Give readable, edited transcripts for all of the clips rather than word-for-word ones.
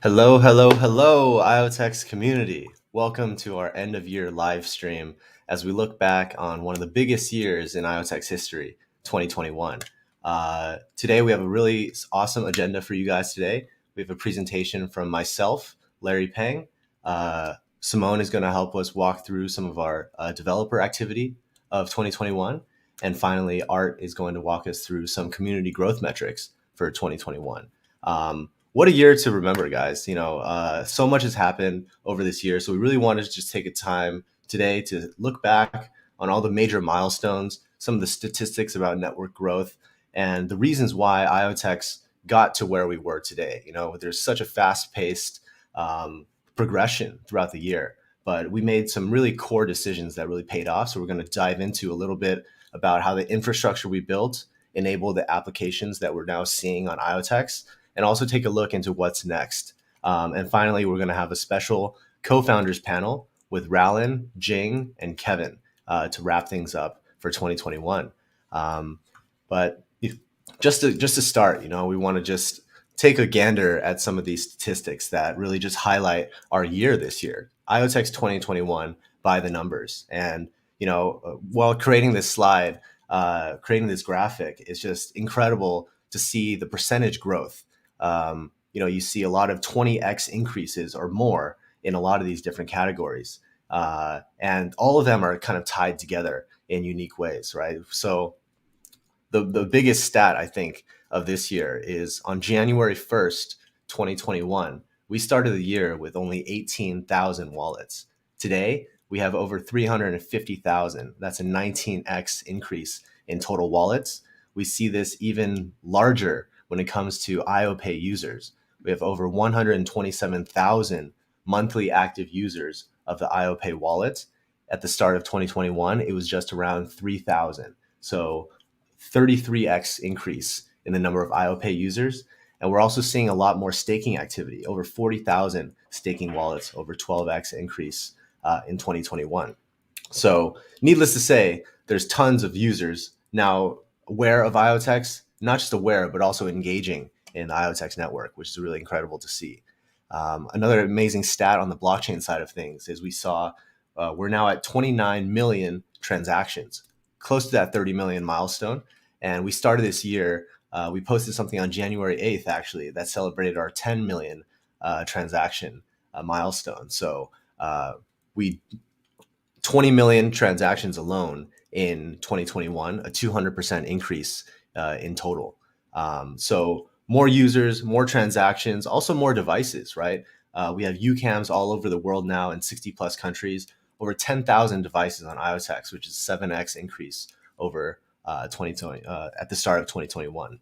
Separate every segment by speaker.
Speaker 1: Hello, hello, hello, IoTeX community. Welcome to our end of year live stream as we look back on one of the biggest years in IoTeX history, 2021. Today, we have a really awesome agenda for you guys today. We have a presentation from myself, Larry Peng. Simone is going to help us walk through some of our developer activity of 2021. And finally, Art is going to walk us through some community growth metrics for 2021. What a year to remember, guys. So much has happened over this year. So we really wanted to just take a time today to look back on all the major milestones, some of the statistics about network growth, and the reasons why IoTeX got to where we were today. There's such a fast-paced progression throughout the year, but we made some really core decisions that really paid off. So we're going to dive into a little bit about how the infrastructure we built enabled the applications that we're now seeing on IoTeX, and also take a look into what's next. And finally, we're going to have a special co-founders panel with Raullen, Jing, and Qevan to wrap things up for 2021. But just to start, we want to just take a gander at some of these statistics that really just highlight our year this year, IoTeX 2021 by the numbers. And while creating this slide, creating this graphic, is just incredible to see the percentage growth. You see a lot of 20x increases or more in a lot of these different categories. And all of them are kind of tied together in unique ways, right? So the biggest stat, I think, of this year is on January 1st, 2021, we started the year with only 18,000 wallets. Today, we have over 350,000. That's a 19x increase in total wallets. We see this even larger when it comes to IoPay users. We have over 127,000 monthly active users of the IoPay wallet. At the start of 2021, it was just around 3,000. So 33x increase in the number of IoPay users. And we're also seeing a lot more staking activity, over 40,000 staking wallets, over 12x increase in 2021. So needless to say, there's tons of users now aware of IoTeX, not just aware, but also engaging in the IoTeX network, which is really incredible to see. Another amazing stat on the blockchain side of things is we saw we're now at 29 million transactions, close to that 30 million milestone. And we started this year, we posted something on January 8th, actually, that celebrated our 10 million transaction milestone. So we 20 million transactions alone in 2021, a 200% increase in total. So more users, more transactions, also more devices, right? We have UCAMs all over the world now in 60 plus countries, over 10,000 devices on IoTeX, which is 7x increase over 2020 at the start of 2021.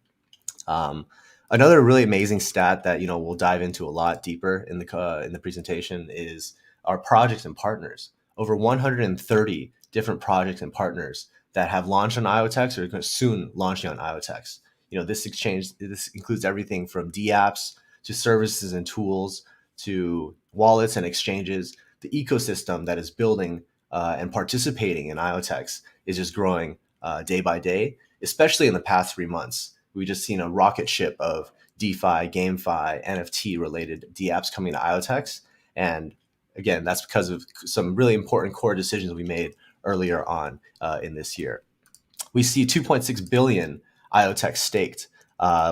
Speaker 1: Another really amazing stat that we'll dive into a lot deeper in the presentation is our projects and partners. Over 130 different projects and partners that have launched on IoTeX or are going to soon launching on IoTeX. This includes everything from dApps to services and tools to wallets and exchanges. The ecosystem that is building and participating in IoTeX is just growing day by day, especially in the past 3 months. We've just seen a rocket ship of DeFi, GameFi, NFT related dApps coming to IoTeX. And again, that's because of some really important core decisions we made earlier on in this year. We see 2.6 billion IoTeX staked.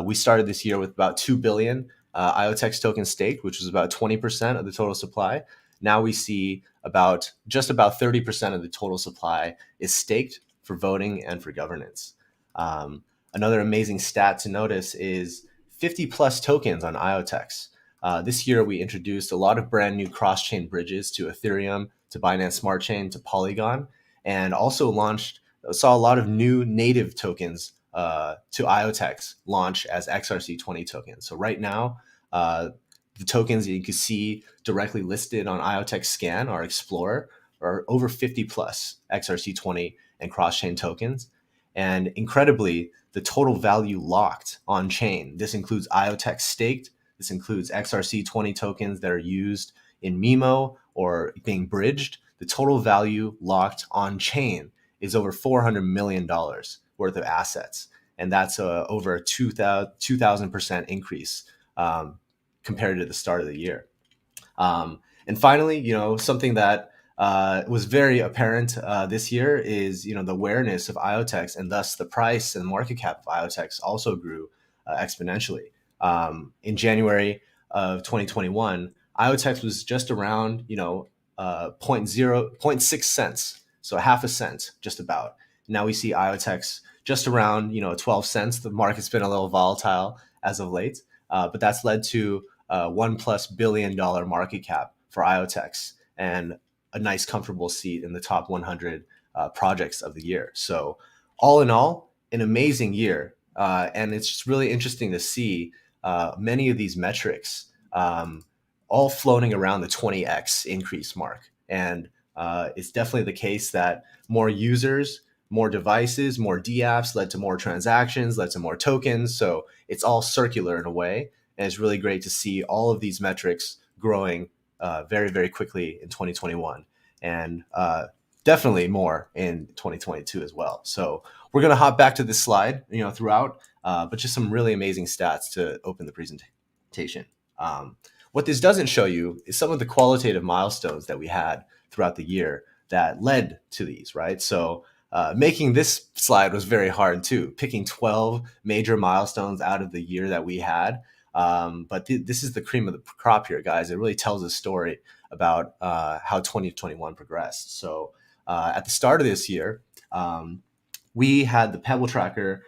Speaker 1: We started this year with about 2 billion IoTeX tokens staked, which was about 20% of the total supply. Now we see just about 30% of the total supply is staked for voting and for governance. Another amazing stat to notice is 50 plus tokens on IoTeX. This year, we introduced a lot of brand new cross-chain bridges to Ethereum, to Binance Smart Chain, to Polygon, and also saw a lot of new native tokens to IoTeX launch as XRC20 tokens. So right now, the tokens that you can see directly listed on IoTeX Scan, our Explorer, are over 50 plus XRC20 and cross-chain tokens. And incredibly, the total value locked on chain. This includes IoTeX staked. This includes XRC20 tokens that are used in MIMO or being bridged. The total value locked on chain is over $400 million worth of assets. And that's over a 2,000% increase compared to the start of the year. And finally, something that was very apparent this year is, the awareness of IoTeX, and thus the price and market cap of IoTeX also grew exponentially. In January of 2021, IoTeX was just around, zero point 0.6 cents, so half a cent, just about. Now we see IoTeX just around, 12 cents. The market's been a little volatile as of late, but that's led to $1+ billion market cap for IoTeX and a nice comfortable seat in the top 100 projects of the year. So all in all, an amazing year. And it's just really interesting to see many of these metrics all floating around the 20x increase mark. And it's definitely the case that more users, more devices, more dApps led to more transactions, led to more tokens. So it's all circular in a way. And it's really great to see all of these metrics growing very, very quickly in 2021, and definitely more in 2022 as well. So we're going to hop back to this slide, throughout, but just some really amazing stats to open the presentation. What this doesn't show you is some of the qualitative milestones that we had throughout the year that led to these, right? So making this slide was very hard too, picking 12 major milestones out of the year that we had. But this is the cream of the crop here, guys. It really tells a story about how 2021 progressed. So at the start of this year, we had the Pebble tracker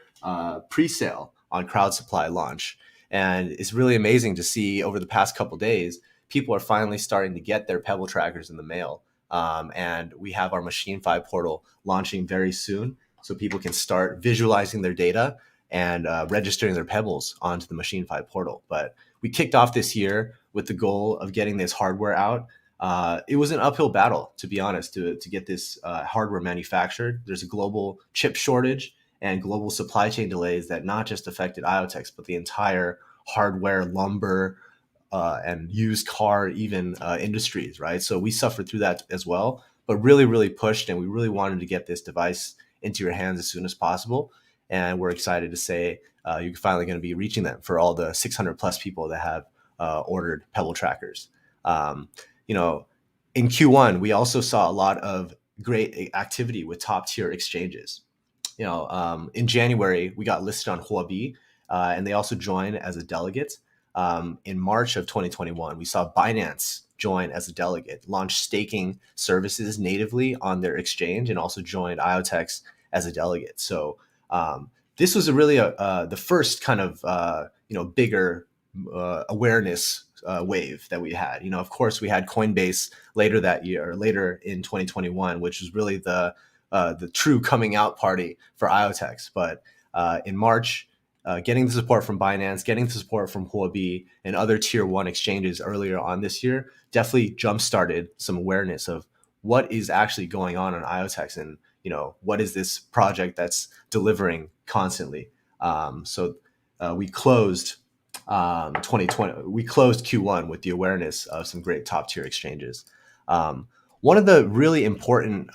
Speaker 1: pre-sale on crowd supply launch. And it's really amazing to see over the past couple days, people are finally starting to get their Pebble trackers in the mail. And we have our MachineFi portal launching very soon, so people can start visualizing their data and registering their Pebbles onto the MachineFi portal. But we kicked off this year with the goal of getting this hardware out. It was an uphill battle, to be honest, to get this hardware manufactured. There's a global chip shortage and global supply chain delays that not just affected IoTeX, but the entire hardware, lumber, and used car even industries, right? So we suffered through that as well, but really, really pushed, and we really wanted to get this device into your hands as soon as possible. And we're excited to say you're finally going to be reaching them for all the 600 plus people that have ordered Pebble trackers. In Q1, we also saw a lot of great activity with top tier exchanges. In January, we got listed on Huobi, and they also joined as a delegate. In March of 2021, we saw Binance join as a delegate, launch staking services natively on their exchange, and also joined IoTeX as a delegate. So this was the first kind of bigger awareness wave that we had. Of course, we had Coinbase later that year, later in 2021, which was really the true coming out party for IoTeX. But in March, getting the support from Binance, getting the support from Huobi and other tier one exchanges earlier on this year definitely jump-started some awareness of what is actually going on IoTeX, and what is this project that's delivering constantly. So we closed 2020. We closed Q1 with the awareness of some great top tier exchanges. One of the really important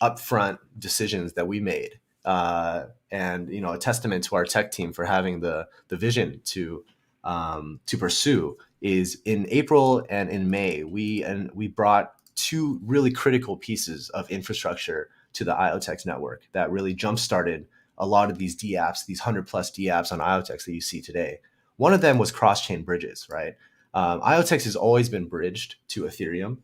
Speaker 1: upfront decisions that we made, and a testament to our tech team for having the vision to pursue, is in April and in May we brought two really critical pieces of infrastructure to the IoTeX network that really jump started a lot of these dApps, these 100+ dApps on IoTeX that you see today. One of them was cross-chain bridges, right? IoTeX has always been bridged to Ethereum,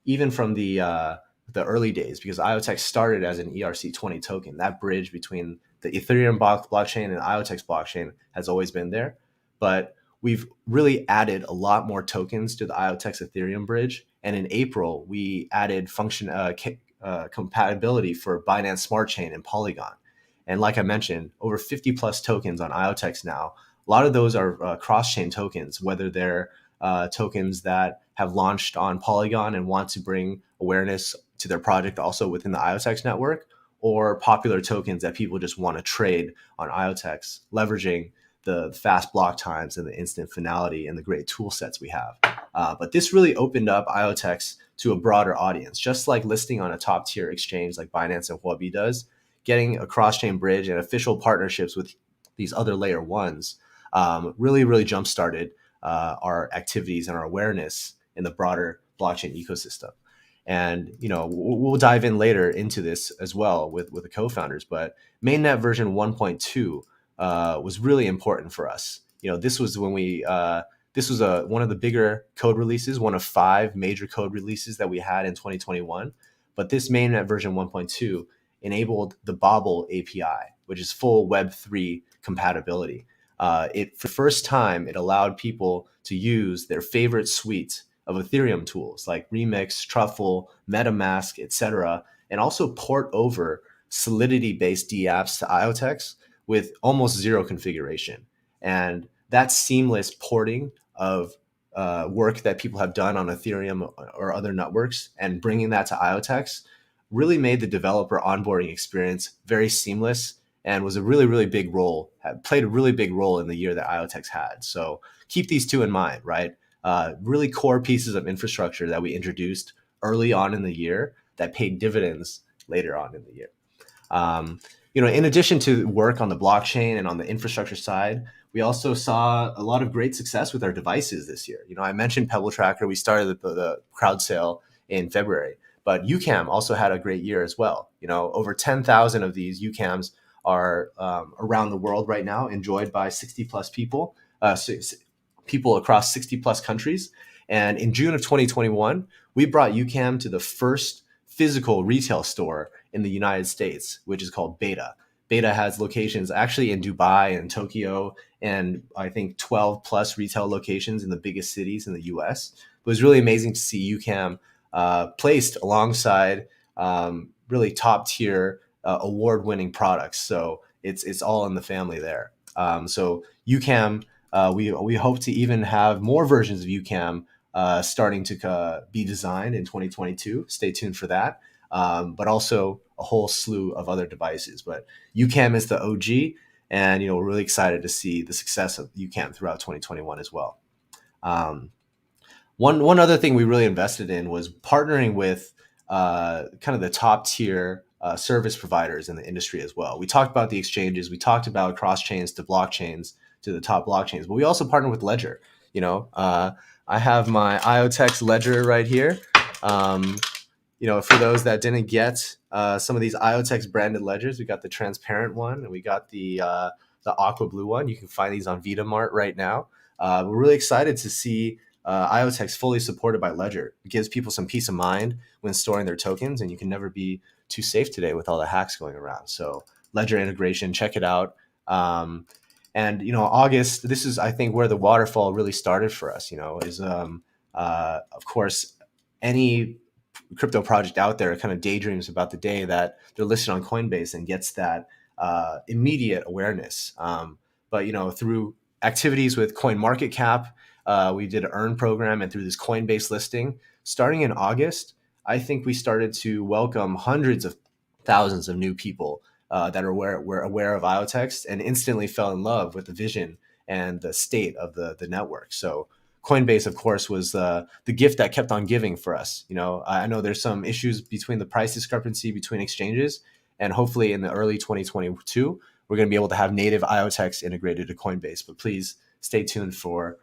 Speaker 1: even from the early days, because IoTeX started as an ERC20 token. That bridge between the Ethereum blockchain and IoTeX blockchain has always been there. But we've really added a lot more tokens to the IoTeX Ethereum bridge. And in April, we added compatibility for Binance Smart Chain and Polygon. And like I mentioned, over 50+ tokens on IoTeX now. A lot of those are cross-chain tokens, whether they're tokens that have launched on Polygon and want to bring awareness to their project also within the IoTeX network, or popular tokens that people just want to trade on IoTeX, leveraging the fast block times and the instant finality and the great tool sets we have. But this really opened up IoTeX to a broader audience, just like listing on a top tier exchange like Binance and Huobi does. Getting a cross-chain bridge and official partnerships with these other layer ones really, really jump-started our activities and our awareness in the broader blockchain ecosystem. And we'll dive in later into this as well with the co-founders. But mainnet version 1.2 was really important for us. This was when this was one of the bigger code releases, one of 5 major code releases that we had in 2021. But this mainnet version 1.2 enabled the Pebble API, which is full Web3 compatibility. For the first time, it allowed people to use their favorite suite of Ethereum tools like Remix, Truffle, MetaMask, etc., and also port over Solidity-based dApps to IoTeX with almost zero configuration. And that seamless porting of work that people have done on Ethereum or other networks and bringing that to IoTeX really made the developer onboarding experience very seamless and was a really, really big role, played a really big role in the year that IoTeX had. So keep these two in mind, right? Really core pieces of infrastructure that we introduced early on in the year that paid dividends later on in the year. In addition to work on the blockchain and on the infrastructure side, we also saw a lot of great success with our devices this year. I mentioned Pebble Tracker. We started the crowd sale in February, but UCAM also had a great year as well. Over 10,000 of these UCAMs are around the world right now, enjoyed by 60 plus people, people across 60 plus countries. And in June of 2021, we brought UCAM to the first physical retail store in the United States, which is called Beta. Beta has locations actually in Dubai and Tokyo, and I think 12 plus retail locations in the biggest cities in the US. It was really amazing to see UCAM placed alongside really top tier award-winning products. So it's all in the family there. So UCAM, we hope to even have more versions of UCAM starting to be designed in 2022. Stay tuned for that. But also a whole slew of other devices. But UCAM is the OG, and we're really excited to see the success of UCAM throughout 2021 as well. One other thing we really invested in was partnering with kind of the top tier service providers in the industry as well. We talked about the exchanges, we talked about cross chains to blockchains to the top blockchains, but we also partnered with Ledger. I have my IoTeX Ledger right here. For those that didn't get some of these IoTeX branded ledgers, we got the transparent one and we got the aqua blue one. You can find these on VitaMart right now. We're really excited to see IoTeX fully supported by Ledger. It gives people some peace of mind when storing their tokens, and you can never be too safe today with all the hacks going around. So Ledger integration, check it out. August, this is, I think, where the waterfall really started for us, is, of course, any crypto project out there kind of daydreams about the day that they're listed on Coinbase and gets that immediate awareness. But through activities with CoinMarketCap, we did an earn program, and through this Coinbase listing, starting in August, I think we started to welcome hundreds of thousands of new people that were aware of IoTeX and instantly fell in love with the vision and the state of the network. So Coinbase, of course, was the gift that kept on giving for us. I know there's some issues between the price discrepancy between exchanges, and hopefully in the early 2022, we're going to be able to have native IoTeX integrated to Coinbase. But please stay tuned for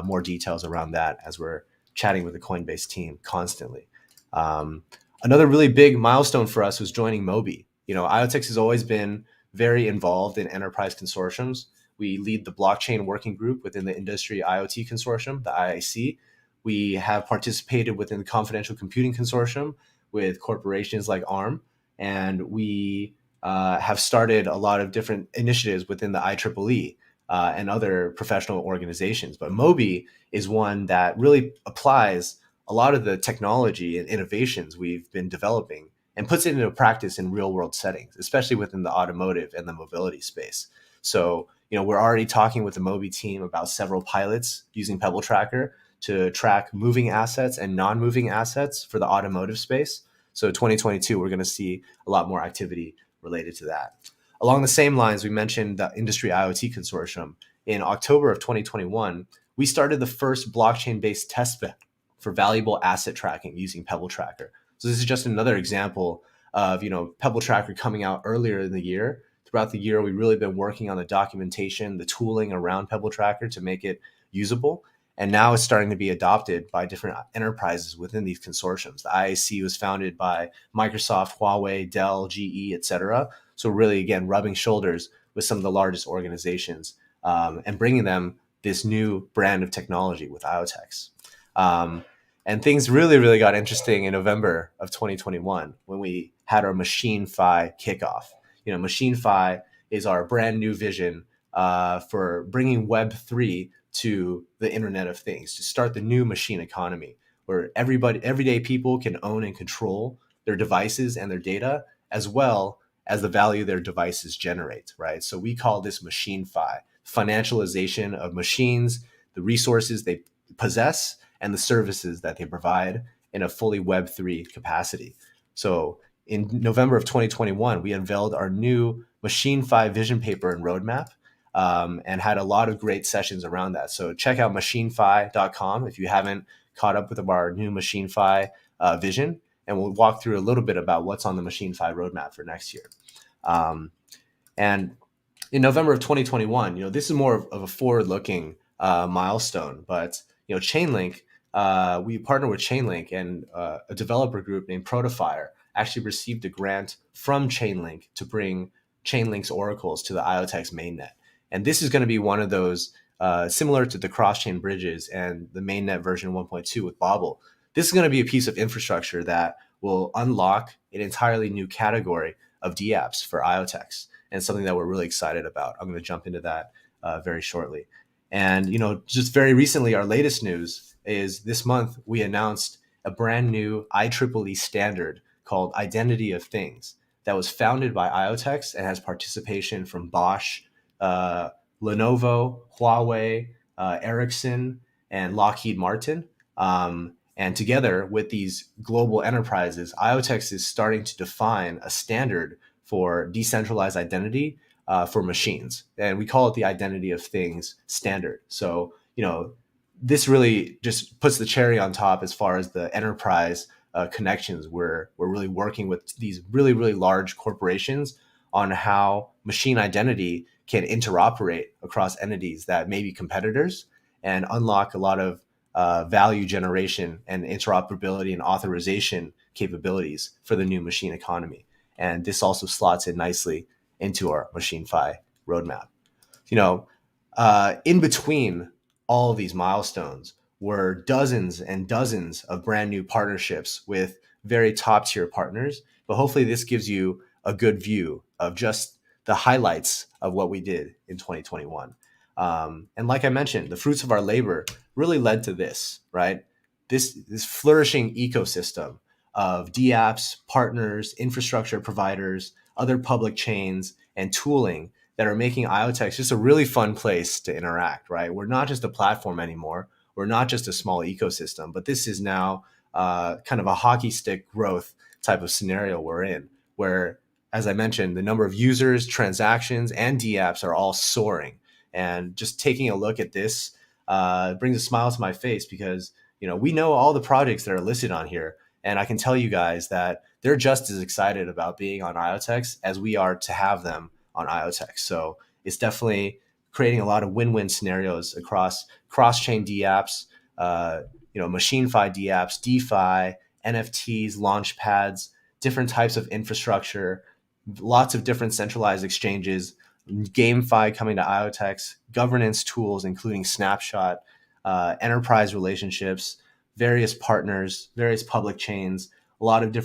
Speaker 1: more details around that as we're chatting with the Coinbase team constantly. Another really big milestone for us was joining Moby. IoTeX has always been very involved in enterprise consortiums. We lead the blockchain working group within the Industry IoT Consortium, the IIC. We have participated within the Confidential Computing Consortium with corporations like ARM, and we have started a lot of different initiatives within the IEEE and other professional organizations. But Moby is one that really applies a lot of the technology and innovations we've been developing and puts it into practice in real world settings, especially within the automotive and the mobility space. So, we're already talking with the Moby team about several pilots using Pebble Tracker to track moving assets and non-moving assets for the automotive space. So 2022, we're going to see a lot more activity related to that. Along the same lines, we mentioned the Industry IoT Consortium. In October of 2021, we started the first blockchain-based testbed for valuable asset tracking using Pebble Tracker. So this is just another example of Pebble Tracker coming out earlier in the year. Throughout the year, we've really been working on the documentation, the tooling around Pebble Tracker to make it usable. And now it's starting to be adopted by different enterprises within these consortiums. The IAC was founded by Microsoft, Huawei, Dell, GE, et cetera. So really, again, rubbing shoulders with some of the largest organizations and bringing them this new brand of technology with IoTeX. And things really, really got interesting in November of 2021 when we had our Machine Phi kickoff. Machine Phi is our brand new vision for bringing Web3 to the Internet of Things, to start the new machine economy where everyday people can own and control their devices and their data, as well as the value their devices generate, right? So we call this Machine Phi, financialization of machines, the resources they possess, and the services that they provide in a fully Web3 capacity. So in November of 2021, we unveiled our new Machine Phi vision paper and roadmap, and had a lot of great sessions around that. So check out machinephi.com if you haven't caught up with our new Machine Phi vision, and we'll walk through a little bit about what's on the Machine Phi roadmap for next year. And in November of 2021, this is more of a forward-looking milestone, but Chainlink, we partnered with Chainlink, and a developer group named Protofire actually received a grant from Chainlink to bring Chainlink's oracles to the IoTeX mainnet. And this is going to be one of those, similar to the cross-chain bridges and the mainnet version 1.2 with Bobble. This is going to be a piece of infrastructure that will unlock an entirely new category of dApps for IoTeX, and something that we're really excited about. I'm going to jump into that very shortly. And, just very recently, our latest news is this month we announced a brand new IEEE standard called Identity of Things that was founded by IoTeX and has participation from Bosch, Lenovo, Huawei, Ericsson, and Lockheed Martin. And together with these global enterprises, IoTeX is starting to define a standard for decentralized identity for machines. And we call it the Identity of Things standard. So, this really just puts the cherry on top as far as the enterprise connections. We're really working with these really, really large corporations on how machine identity can interoperate across entities that may be competitors and unlock a lot of value generation and interoperability and authorization capabilities for the new machine economy. And this also slots in nicely into our Machine Phi roadmap. In between all of these milestones were dozens and dozens of brand new partnerships with very top tier partners. But hopefully this gives you a good view of just the highlights of what we did in 2021. And like I mentioned, the fruits of our labor really led to this, right? This flourishing ecosystem of dApps, partners, infrastructure providers, other public chains, and tooling that are making IoTeX just a really fun place to interact, right? We're not just a platform anymore. We're not just a small ecosystem, but this is now kind of a hockey stick growth type of scenario we're in, where, as I mentioned, the number of users, transactions, and dApps are all soaring. And just taking a look at this brings a smile to my face because, we know all the projects that are listed on here. And I can tell you guys that they're just as excited about being on IoTeX as we are to have them on IoTeX. So it's definitely creating a lot of win-win scenarios across cross-chain dApps, Machine Phi dApps, DeFi, NFTs, launch pads, different types of infrastructure, lots of different centralized exchanges, GameFi coming to IoTeX, governance tools, including Snapshot, enterprise relationships, various partners, various public chains, a lot of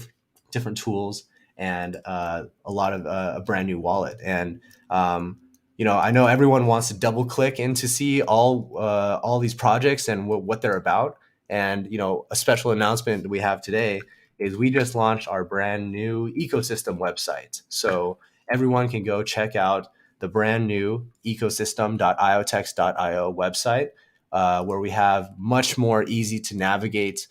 Speaker 1: different tools, and a lot of a brand new wallet. And I know everyone wants to double click in to see all these projects and what they're about. And a special announcement we have today is we just launched our brand new ecosystem website. So everyone can go check out the brand new ecosystem.iotex.io website, where we have much more easy to navigate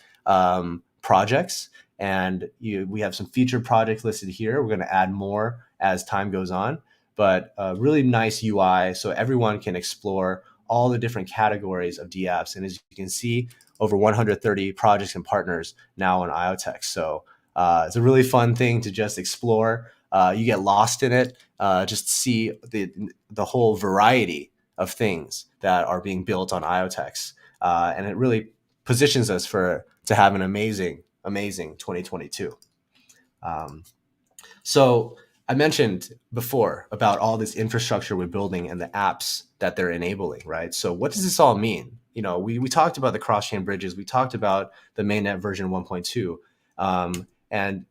Speaker 1: projects. And we have some featured projects listed here. We're going to add more as time goes on, but a really nice UI so everyone can explore all the different categories of dApps. And as you can see, over 130 projects and partners now on IoTeX. So it's a really fun thing to just explore. You get lost in it, just see the whole variety of things that are being built on IoTeX. and it really positions us to have an amazing 2022. So I mentioned before about all this infrastructure we're building and the apps that they're enabling, right? So what does this all mean? We talked about the cross-chain bridges. We talked about the mainnet version 1.2, and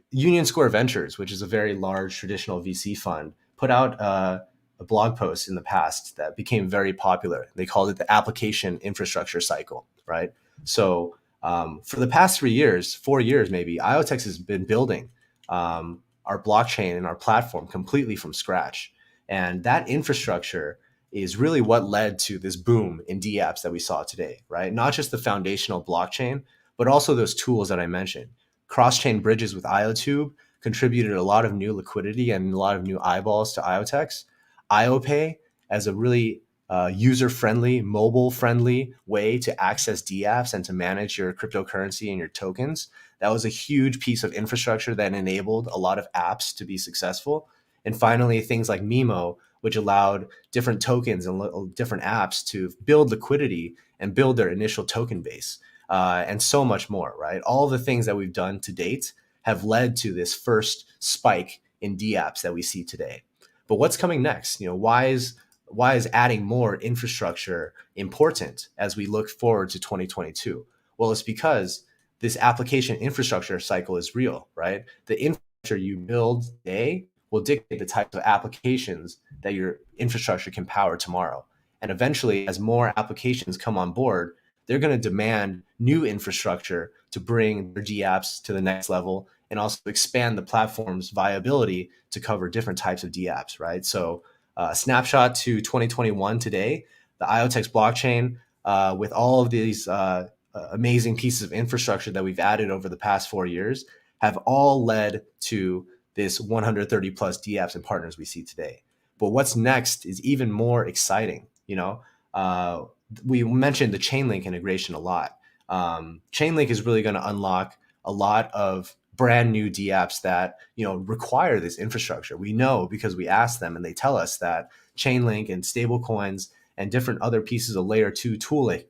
Speaker 1: Union Square Ventures, which is a very large traditional VC fund, put out a blog post in the past that became very popular. They called it the application infrastructure cycle, right? So for the past 3 years, 4 years maybe, IoTeX has been building our blockchain and our platform completely from scratch. And that infrastructure is really what led to this boom in dApps that we saw today, right? Not just the foundational blockchain, but also those tools that I mentioned. Cross-chain bridges with IoTube contributed a lot of new liquidity and a lot of new eyeballs to IoTeX. IoPay as a really user-friendly, mobile-friendly way to access dApps and to manage your cryptocurrency and your tokens. That was a huge piece of infrastructure that enabled a lot of apps to be successful. And finally, things like Mimo, which allowed different tokens and different apps to build liquidity and build their initial token base, and so much more, right? All the things that we've done to date have led to this first spike in dApps that we see today. But what's coming next? Why is adding more infrastructure important as we look forward to 2022? Well, it's because this application infrastructure cycle is real, right? The infrastructure you build today will dictate the types of applications that your infrastructure can power tomorrow. And eventually, as more applications come on board, they're going to demand new infrastructure to bring their dApps to the next level and also expand the platform's viability to cover different types of dApps, right? So snapshot to 2021 today, the IoTeX blockchain, with all of these amazing pieces of infrastructure that we've added over the past 4 years, have all led to this 130 plus dApps and partners we see today. But what's next is even more exciting. We mentioned the Chainlink integration a lot. Chainlink is really going to unlock a lot of brand new dApps that require this infrastructure. We know because we ask them and they tell us that Chainlink and stablecoins and different other pieces of layer 2 tooling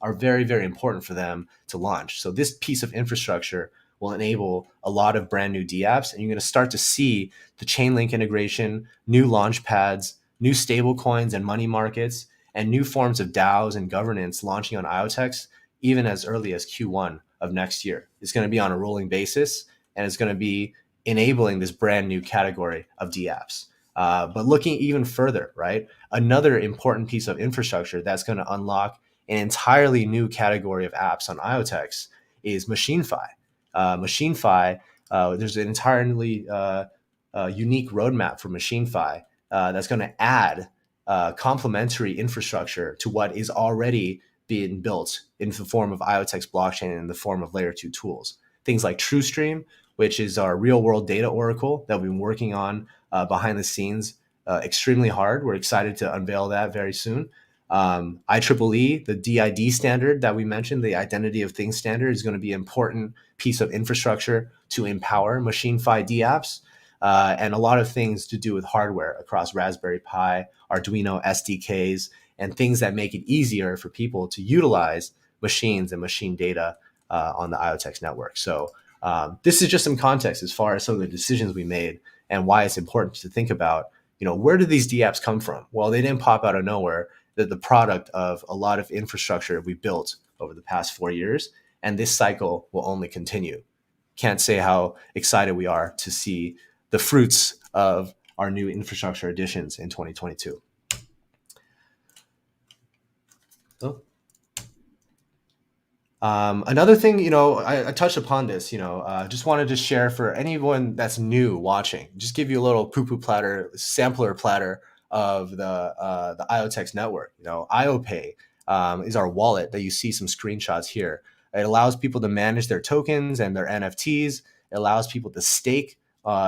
Speaker 1: are very, very important for them to launch. So this piece of infrastructure will enable a lot of brand new dApps, and you're going to start to see the Chainlink integration, new launch pads, new stablecoins and money markets, and new forms of DAOs and governance launching on IoTeX even as early as Q1 of next year. It's going to be on a rolling basis, and it's going to be enabling this brand new category of dApps. But looking even further, right? Another important piece of infrastructure that's going to unlock an entirely new category of apps on IoTeX is MachineFi. MachineFi, there's an entirely unique roadmap for MachineFi that's going to add complementary infrastructure to what is already being built in the form of IoTeX blockchain and in the form of layer 2 tools. Things like TrueStream, which is our real world data oracle that we've been working on behind the scenes extremely hard. We're excited to unveil that very soon. IEEE, the DID standard that we mentioned, the Identity of Things standard, is going to be an important piece of infrastructure to empower MachineFi dApps, and a lot of things to do with hardware across Raspberry Pi, Arduino SDKs, and things that make it easier for people to utilize machines and machine data on the IoTeX network. So this is just some context as far as some of the decisions we made and why it's important to think about, where did these dApps come from? Well, they didn't pop out of nowhere. They're the product of a lot of infrastructure we built over the past 4 years, and this cycle will only continue. Can't say how excited we are to see the fruits of our new infrastructure additions in 2022. Oh. Another thing, I touched upon this, just wanted to share for anyone that's new watching, just give you a little poo-poo platter, sampler platter of the IoTeX network. IoPay is our wallet that you see some screenshots here. It allows people to manage their tokens and their NFTs. It allows people to stake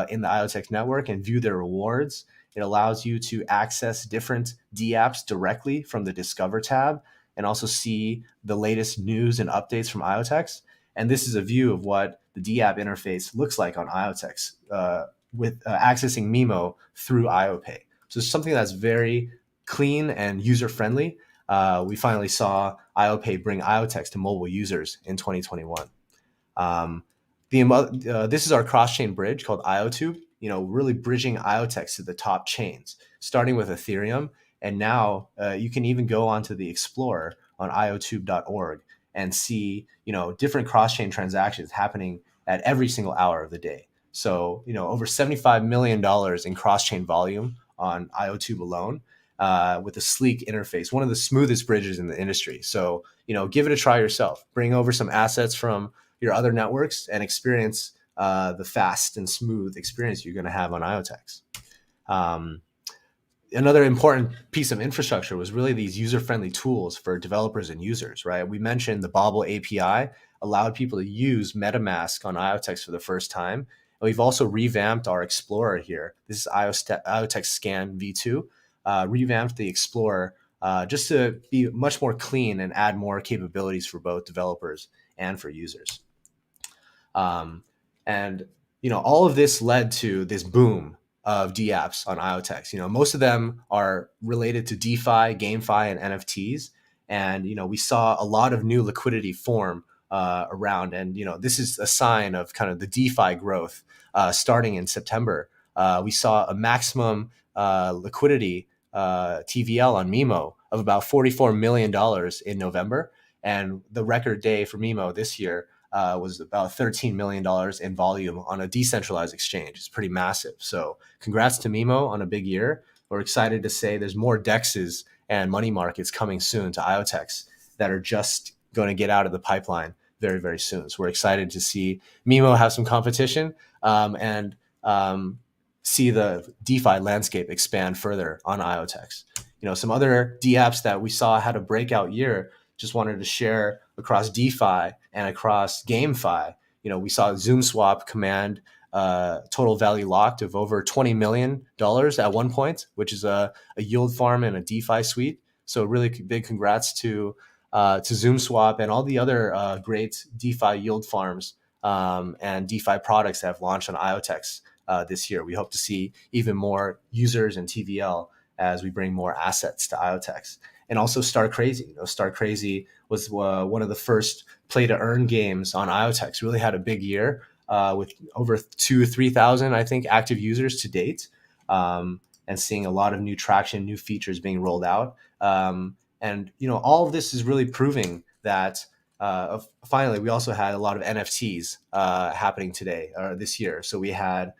Speaker 1: in the IoTeX network and view their rewards. It allows you to access different dApps directly from the Discover tab and also see the latest news and updates from IoTeX. And this is a view of what the Dapp interface looks like on IoTeX with accessing Mimo through IoPay. So it's something that's very clean and user-friendly. we finally saw IOPay bring IoTeX to mobile users in 2021. Um, this is our cross-chain bridge called IoTube, really bridging IoTeX to the top chains, starting with Ethereum. And now you can even go onto the Explorer on iotube.org and see, different cross-chain transactions happening at every single hour of the day. So, over $75 million in cross-chain volume on IoTube alone, with a sleek interface, one of the smoothest bridges in the industry. So, give it a try yourself. Bring over some assets from your other networks and experience the fast and smooth experience you're going to have on IoTeX. Another important piece of infrastructure was really these user-friendly tools for developers and users, right? We mentioned the Pebble API allowed people to use MetaMask on IoTeX for the first time. And we've also revamped our Explorer here. This is IoTeX Scan V2, revamped the Explorer just to be much more clean and add more capabilities for both developers and for users. And all of this led to this boom of dApps on IoTeX. Most of them are related to DeFi, GameFi, and NFTs. And we saw a lot of new liquidity form around. And this is a sign of kind of the DeFi growth starting in September. We saw a maximum liquidity TVL on Mimo of about $44 million in November. And the record day for Mimo this year was about $13 million in volume on a decentralized exchange. It's pretty massive. So congrats to Mimo on a big year. We're excited to say there's more DEXs and money markets coming soon to IoTeX that are just going to get out of the pipeline very, very soon. So we're excited to see Mimo have some competition and see the DeFi landscape expand further on IoTeX. Some other dApps that we saw had a breakout year, just wanted to share across DeFi and across GameFi. We saw ZoomSwap command total value locked of over $20 million at one point, which is a yield farm and a DeFi suite. So really big congrats to ZoomSwap and all the other great DeFi yield farms and DeFi products that have launched on IoTeX this year. We hope to see even more users and TVL as we bring more assets to IoTeX. And also Star Crazy. Star Crazy was one of the first play-to-earn games on IoTeX. Really had a big year with over 3,000, I think, active users to date, and seeing a lot of new traction, new features being rolled out. And all of this is really proving that. Finally, we also had a lot of NFTs happening today or this year. So we had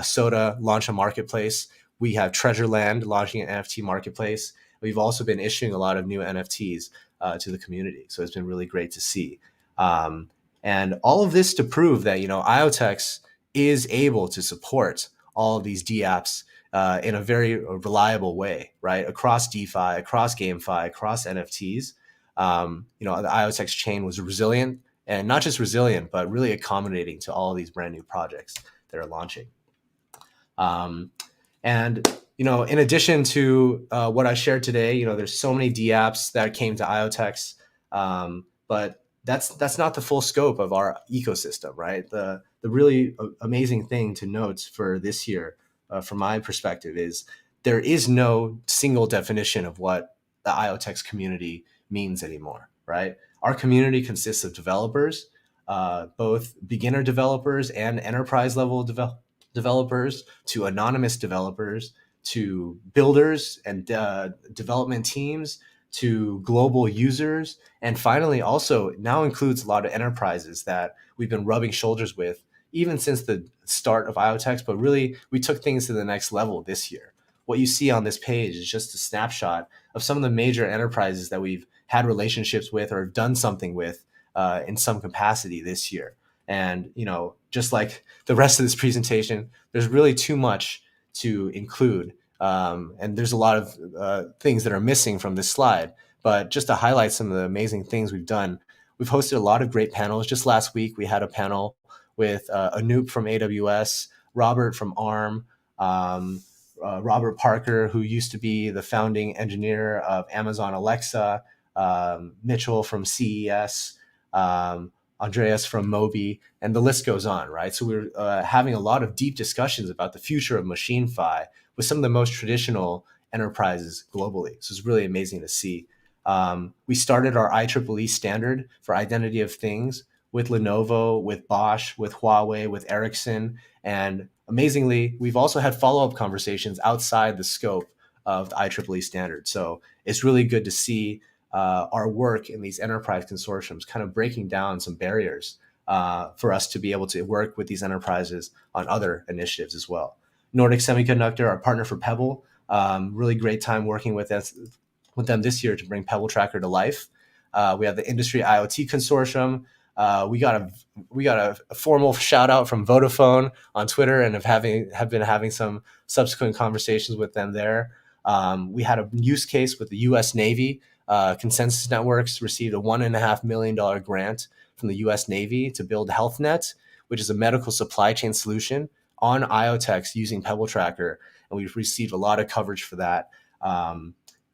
Speaker 1: Soda launch a marketplace. We have Treasureland launching an NFT marketplace. We've also been issuing a lot of new NFTs to the community. So it's been really great to see. And all of this to prove that, IoTeX is able to support all of these dApps in a very reliable way, right? Across DeFi, across GameFi, across NFTs. The IoTeX chain was resilient, and not just resilient, but really accommodating to all of these brand new projects that are launching. And in addition to what I shared today, there's so many dApps that came to IoTeX, but that's not the full scope of our ecosystem, right? The really amazing thing to note for this year, from my perspective, is there is no single definition of what the IoTeX community means anymore, right? Our community consists of developers, both beginner developers and enterprise level developers, to anonymous developers, to builders and development teams, to global users, and finally also now includes a lot of enterprises that we've been rubbing shoulders with even since the start of IoTeX, but really we took things to the next level this year. What you see on this page is just a snapshot of some of the major enterprises that we've had relationships with or have done something with in some capacity this year. And, just like the rest of this presentation, there's really too much to include. And there's a lot of things that are missing from this slide. But just to highlight some of the amazing things we've done, we've hosted a lot of great panels. Just last week, we had a panel with Anoop from AWS, Robert from ARM, Robert Parker, who used to be the founding engineer of Amazon Alexa, Mitchell from CES, Andreas from Moby, and the list goes on, right? So we're having a lot of deep discussions about the future of MachineFi with some of the most traditional enterprises globally. So it's really amazing to see. We started our IEEE standard for Identity of Things with Lenovo, with Bosch, with Huawei, with Ericsson. And amazingly, we've also had follow-up conversations outside the scope of the IEEE standard. So it's really good to see our work in these enterprise consortiums kind of breaking down some barriers for us to be able to work with these enterprises on other initiatives as well. Nordic Semiconductor, our partner for Pebble, really great time working with them this year to bring Pebble Tracker to life. We have the Industry IoT Consortium. We got a formal shout out from Vodafone on Twitter, and have been having some subsequent conversations with them there. We had a use case with the U.S. Navy. Consensus Networks received a $1.5 million grant from the U.S. Navy to build HealthNet, which is a medical supply chain solution on IoTeX using Pebble Tracker, and we've received a lot of coverage for that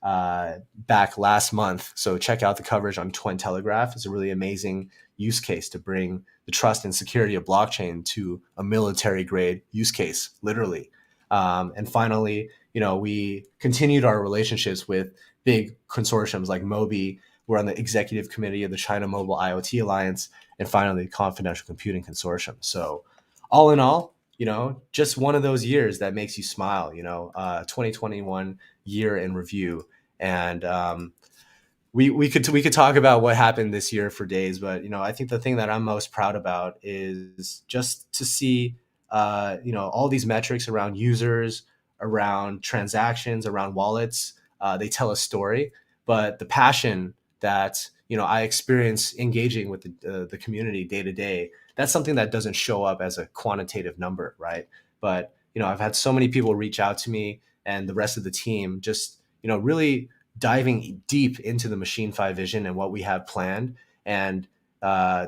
Speaker 1: back last month. So check out the coverage on Twin Telegraph. It's a really amazing use case to bring the trust and security of blockchain to a military grade use case, literally. And finally, we continued our relationships with big consortiums like Moby. We're on the executive committee of the China Mobile IoT Alliance, and finally, the Confidential Computing Consortium. So all in all, just one of those years that makes you smile, 2021 year in review. And we could talk about what happened this year for days, but I think the thing that I'm most proud about is just to see all these metrics around users, around transactions, around wallets. They tell a story, but the passion that I experience engaging with the community day to day, that's something that doesn't show up as a quantitative number, right? But I've had so many people reach out to me and the rest of the team, just really diving deep into the MachineFi vision and what we have planned. And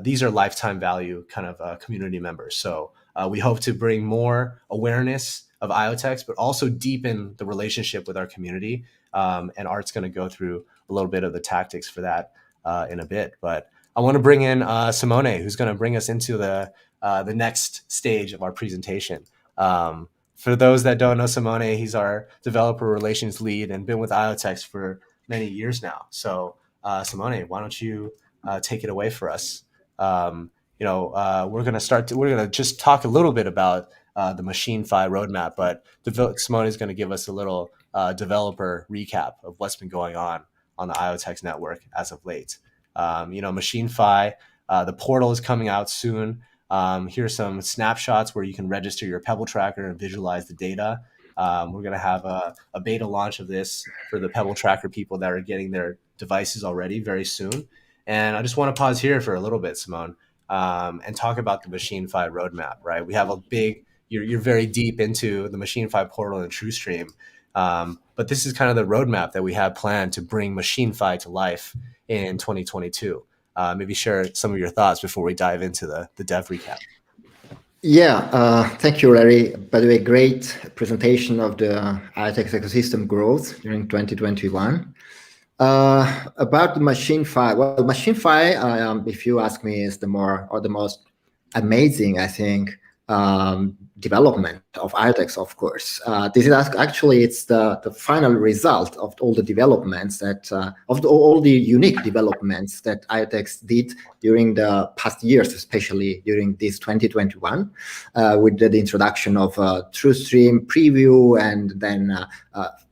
Speaker 1: these are lifetime value kind of community members. So we hope to bring more awareness of IoTeX, but also deepen the relationship with our community. And Art's going to go through a little bit of the tactics for that in a bit. But I want to bring in Simone, who's going to bring us into the next stage of our presentation. For those that don't know Simone, he's our developer relations lead and been with IoTeX for many years now. So Simone, why don't you take it away for us? We're going to just talk a little bit about the MachineFi roadmap, but Simone is going to give us a little developer recap of what's been going on the IoTeX network as of late. MachineFi, the portal is coming out soon. Here's some snapshots where you can register your Pebble Tracker and visualize the data. We're going to have a beta launch of this for the Pebble Tracker people that are getting their devices already very soon. And I just want to pause here for a little bit, Simone, and talk about the MachineFi roadmap, right? We have you're very deep into the MachineFi portal and TrueStream. But this is kind of the roadmap that we have planned to bring MachineFi to life in 2022. Maybe share some of your thoughts before we dive into the dev recap.
Speaker 2: Yeah, thank you, Larry. By the way, great presentation of the IoTeX ecosystem growth during 2021. About the MachineFi, well, MachineFi, if you ask me, is the most amazing, I think, development of IoTeX, of course. This is actually, it's the final result of all the developments all the unique developments that IoTeX did during the past years, especially during this 2021, with the introduction of TrueStream preview, and then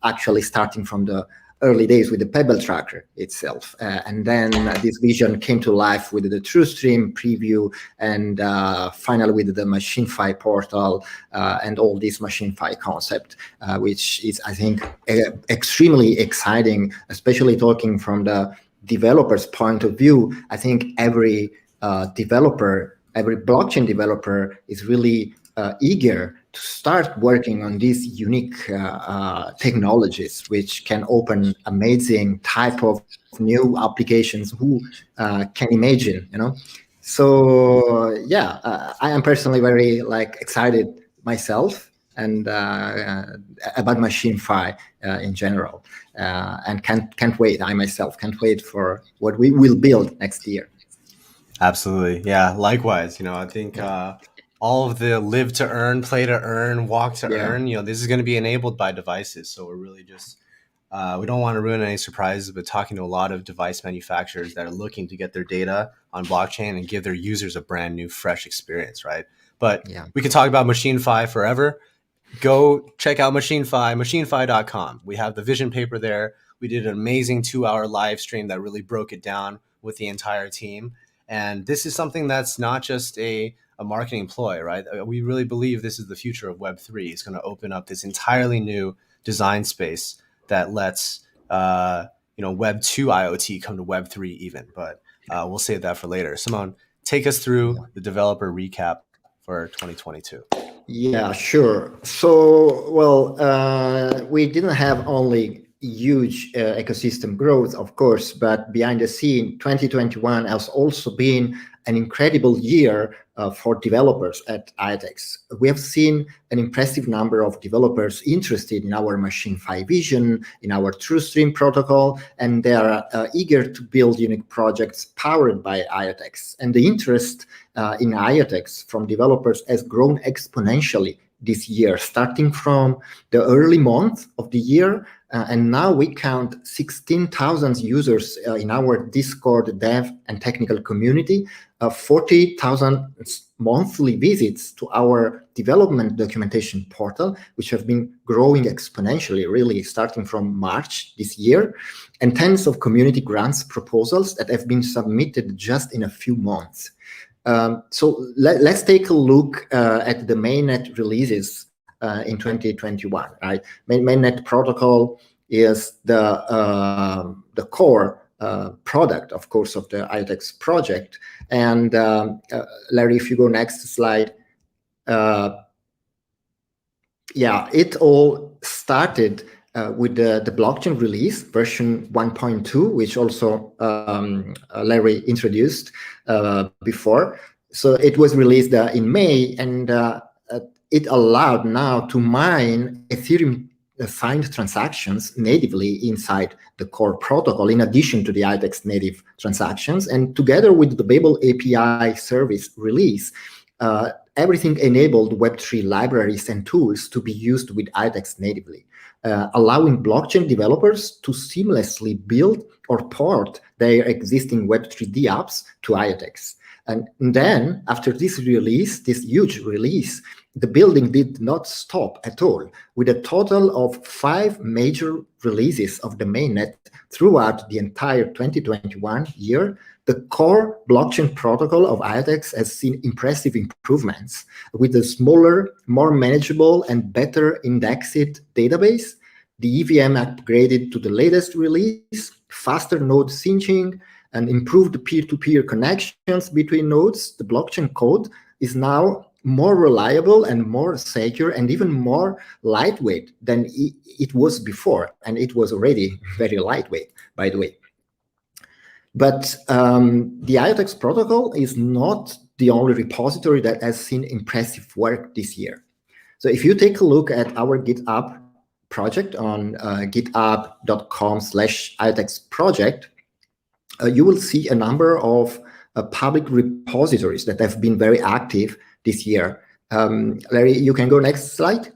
Speaker 2: actually starting from the early days with the Pebble Tracker itself. And then this vision came to life with the TrueStream preview, and finally with the MachineFi portal and all this MachineFi concept, which is, I think, extremely exciting, especially talking from the developer's point of view. I think every blockchain developer is really eager to start working on these unique technologies, which can open amazing type of new applications. Who can imagine, So yeah, I am personally very excited myself and about MachineFi in general, and can't wait. I myself can't wait for what we will build next year.
Speaker 1: Absolutely, yeah. Likewise, I think. All of the live to earn, play to earn, walk to earn, this is going to be enabled by devices. So we're really just We don't want to ruin any surprises, but talking to a lot of device manufacturers that are looking to get their data on blockchain and give their users a brand new, fresh experience, right? But
Speaker 2: Yeah.
Speaker 1: we could talk about Machine-Fi forever. Go check out Machine-Fi, machinefy.com. We have the vision paper there. We did an amazing 2-hour live stream that really broke it down with the entire team. And this is something that's not just a marketing ploy, right? We really believe this is the future of Web3. It's going to open up this entirely new design space that lets Web 2 IoT come to Web 3 even. But we'll save that for later. Simone, take us through the developer recap for 2022.
Speaker 2: Yeah, sure. So, well, we didn't have only huge ecosystem growth, of course, but behind the scene, 2021 has also been an incredible year for developers at IoTeX. We have seen an impressive number of developers interested in our Machine-Fi vision, in our TrueStream protocol, and they are eager to build unique projects powered by IoTeX. And the interest in IoTeX from developers has grown exponentially this year, starting from the early month of the year. And now we count 16,000 users in our Discord dev and technical community, 40,000 monthly visits to our development documentation portal, which have been growing exponentially, really starting from March this year, and tens of community grants proposals that have been submitted just in a few months. So let's take a look at the mainnet releases in 2021. Right, Mainnet Protocol is the core product, of course, of the IoTeX project. And Larry, if you go next slide, it all started with the blockchain release version 1.2, which also Larry introduced before. So it was released in May, and it allowed now to mine Ethereum signed transactions natively inside the core protocol, in addition to the IoTeX native transactions. And together with the Pebble API service release, everything enabled Web3 libraries and tools to be used with IoTeX natively, allowing blockchain developers to seamlessly build or port their existing Web3D apps to IoTeX. And then, after this release, this huge release, the building did not stop at all, with a total of 5 major releases of the mainnet throughout the entire 2021 year. The core blockchain protocol of IoTeX has seen impressive improvements, with a smaller, more manageable, and better indexed database, the EVM upgraded to the latest release, faster node syncing, and improved peer-to-peer connections between nodes. The blockchain code is now more reliable and more secure and even more lightweight than it was before. And it was already very lightweight, by the way. But the IoTeX protocol is not the only repository that has seen impressive work this year. So if you take a look at our GitHub project on github.com/IoTeX project, you will see a number of public repositories that have been very active this year. Larry, you can go next slide.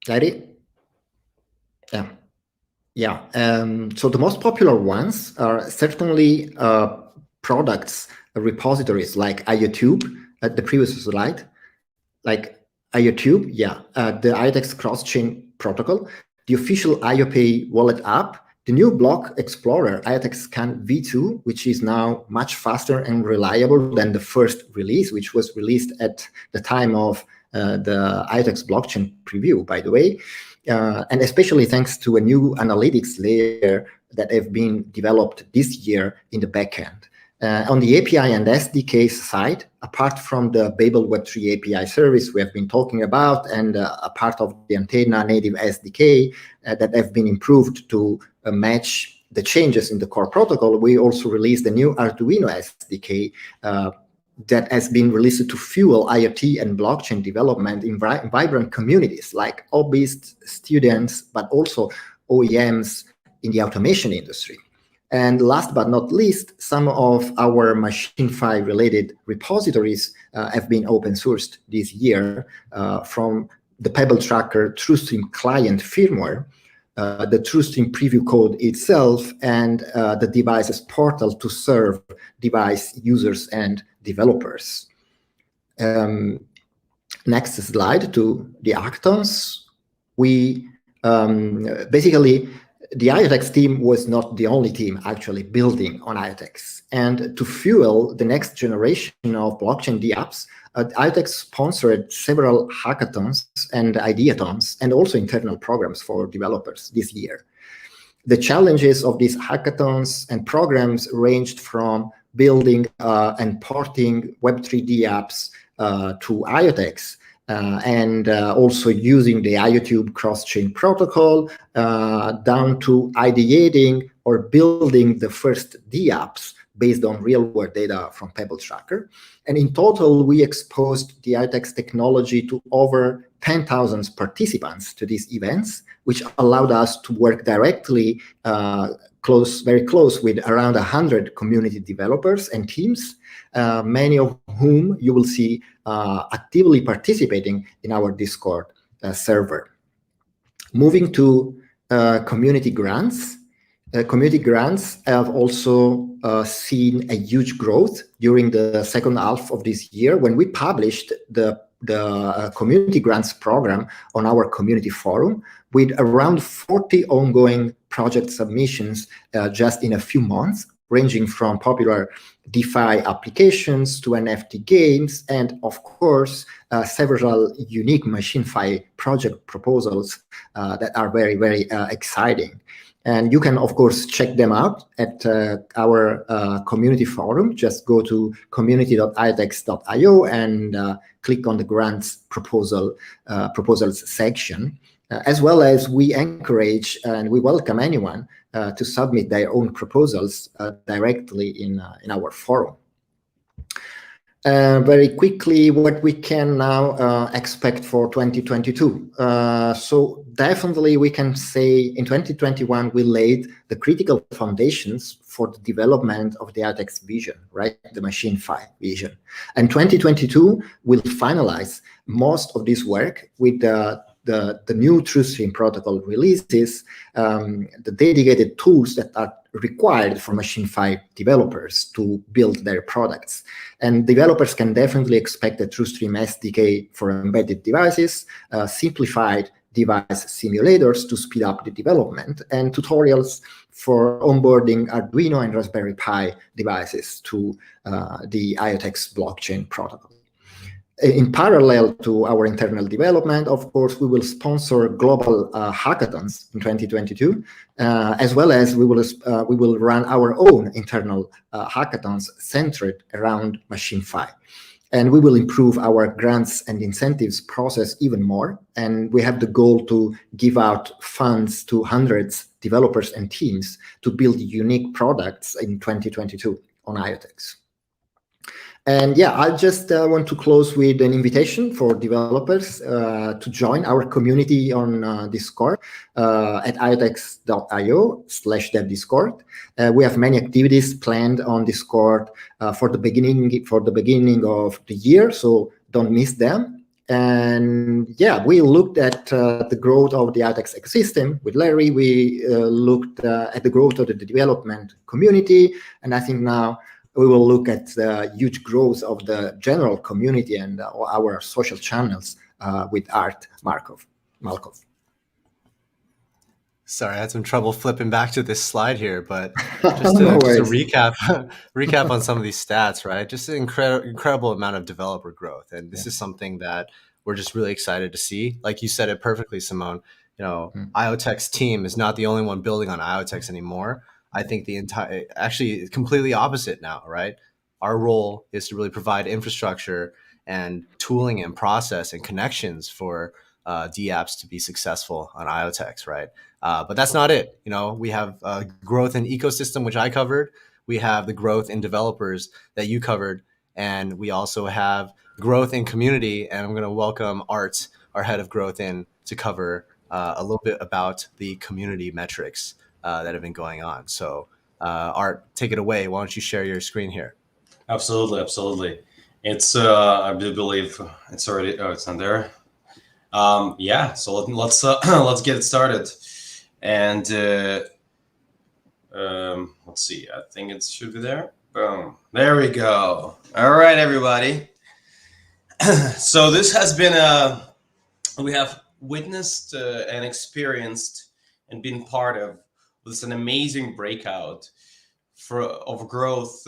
Speaker 2: Larry? Yeah. So the most popular ones are certainly products, repositories like IoTube at the previous slide, like IoTube, the IoTeX cross-chain protocol, the official IoPay wallet app, the new block explorer, IoTeX Scan v2, which is now much faster and reliable than the first release, which was released at the time of the IoTeX blockchain preview, by the way, and especially thanks to a new analytics layer that have been developed this year in the backend. On the API and SDK side, apart from the Pebble Web3 API service we have been talking about, and a part of the Antenna native SDK that have been improved to match the changes in the core protocol, we also released the new Arduino Sdk that has been released to fuel IoT and blockchain development in vibrant communities like hobbyists, students, but also OEMs in the automation industry. And last but not least, some of our Machine-5 related repositories have been open sourced this year from the Pebble Tracker TrueStream client firmware, the TrueStream preview code itself, and the device's portal to serve device users and developers. Next slide to the hackathons. We basically, the IoTeX team was not the only team actually building on IoTeX. And to fuel the next generation of blockchain dApps, IoTeX sponsored several hackathons and ideathons, and also internal programs for developers this year. The challenges of these hackathons and programs ranged from building and porting Web3 dApps to IoTeX, and also using the IoTube cross-chain protocol, down to ideating or building the first dApps based on real-world data from Pebble Tracker. And in total, we exposed the IoTeX technology to over 10,000 participants to these events, which allowed us to work directly, very close with around 100 community developers and teams, many of whom you will see actively participating in our Discord server. Moving to community grants. Community grants have also seen a huge growth during the second half of this year when we published the community grants program on our community forum, with around 40 ongoing project submissions just in a few months, ranging from popular DeFi applications to NFT games, and of course, several unique Machine-5 project proposals that are very, very exciting. And you can, of course, check them out at our community forum. Just go to community.iotex.io and click on the grants proposals section. As well as we encourage and we welcome anyone to submit their own proposals directly in our forum. Very quickly, what we can now expect for 2022. So definitely we can say in 2021, we laid the critical foundations for the development of the IoTeX vision, right? The Machine-5 vision. And 2022 will finalize most of this work with the new TrueStream protocol releases, the dedicated tools that are required for Machine-5 developers to build their products. And developers can definitely expect a TrueStream SDK for embedded devices, simplified device simulators to speed up the development, and tutorials for onboarding Arduino and Raspberry Pi devices to the IoTeX blockchain protocol. In parallel to our internal development, of course, we will sponsor global hackathons in 2022, as well as we will run our own internal hackathons centered around Machine-5. And we will improve our grants and incentives process even more. And we have the goal to give out funds to hundreds of developers and teams to build unique products in 2022 on IoTeX. And yeah, I just want to close with an invitation for developers to join our community on Discord at iotex.io/devdiscord. We have many activities planned on Discord for the beginning of the year, so don't miss them. And yeah, we looked at the growth of the IoTeX ecosystem with Larry. We looked at the growth of the development community, and I think now we will look at the huge growth of the general community and our social channels with Art Malkov.
Speaker 1: Sorry, I had some trouble flipping back to this slide here, but just to recap on some of these stats, right? Just an incredible amount of developer growth. And this is something that we're just really excited to see. Like you said it perfectly, Simone, IoTeX team is not the only one building on IoTeX anymore. I think actually completely opposite now, right? Our role is to really provide infrastructure and tooling and process and connections for dApps to be successful on IoTeX, right? But that's not it. We have growth in ecosystem, which I covered. We have the growth in developers that you covered. And we also have growth in community. And I'm going to welcome Art, our head of growth, in to cover a little bit about the community metrics that have been going on. So Art, take it away. Why don't you share your screen here?
Speaker 3: Absolutely. It's I do believe it's already. Oh, it's not there. Yeah. So let's let's get it started. And let's see. I think it should be there. Boom. There we go. All right, everybody. So this has been we have witnessed and experienced and been part of this an amazing breakout of growth,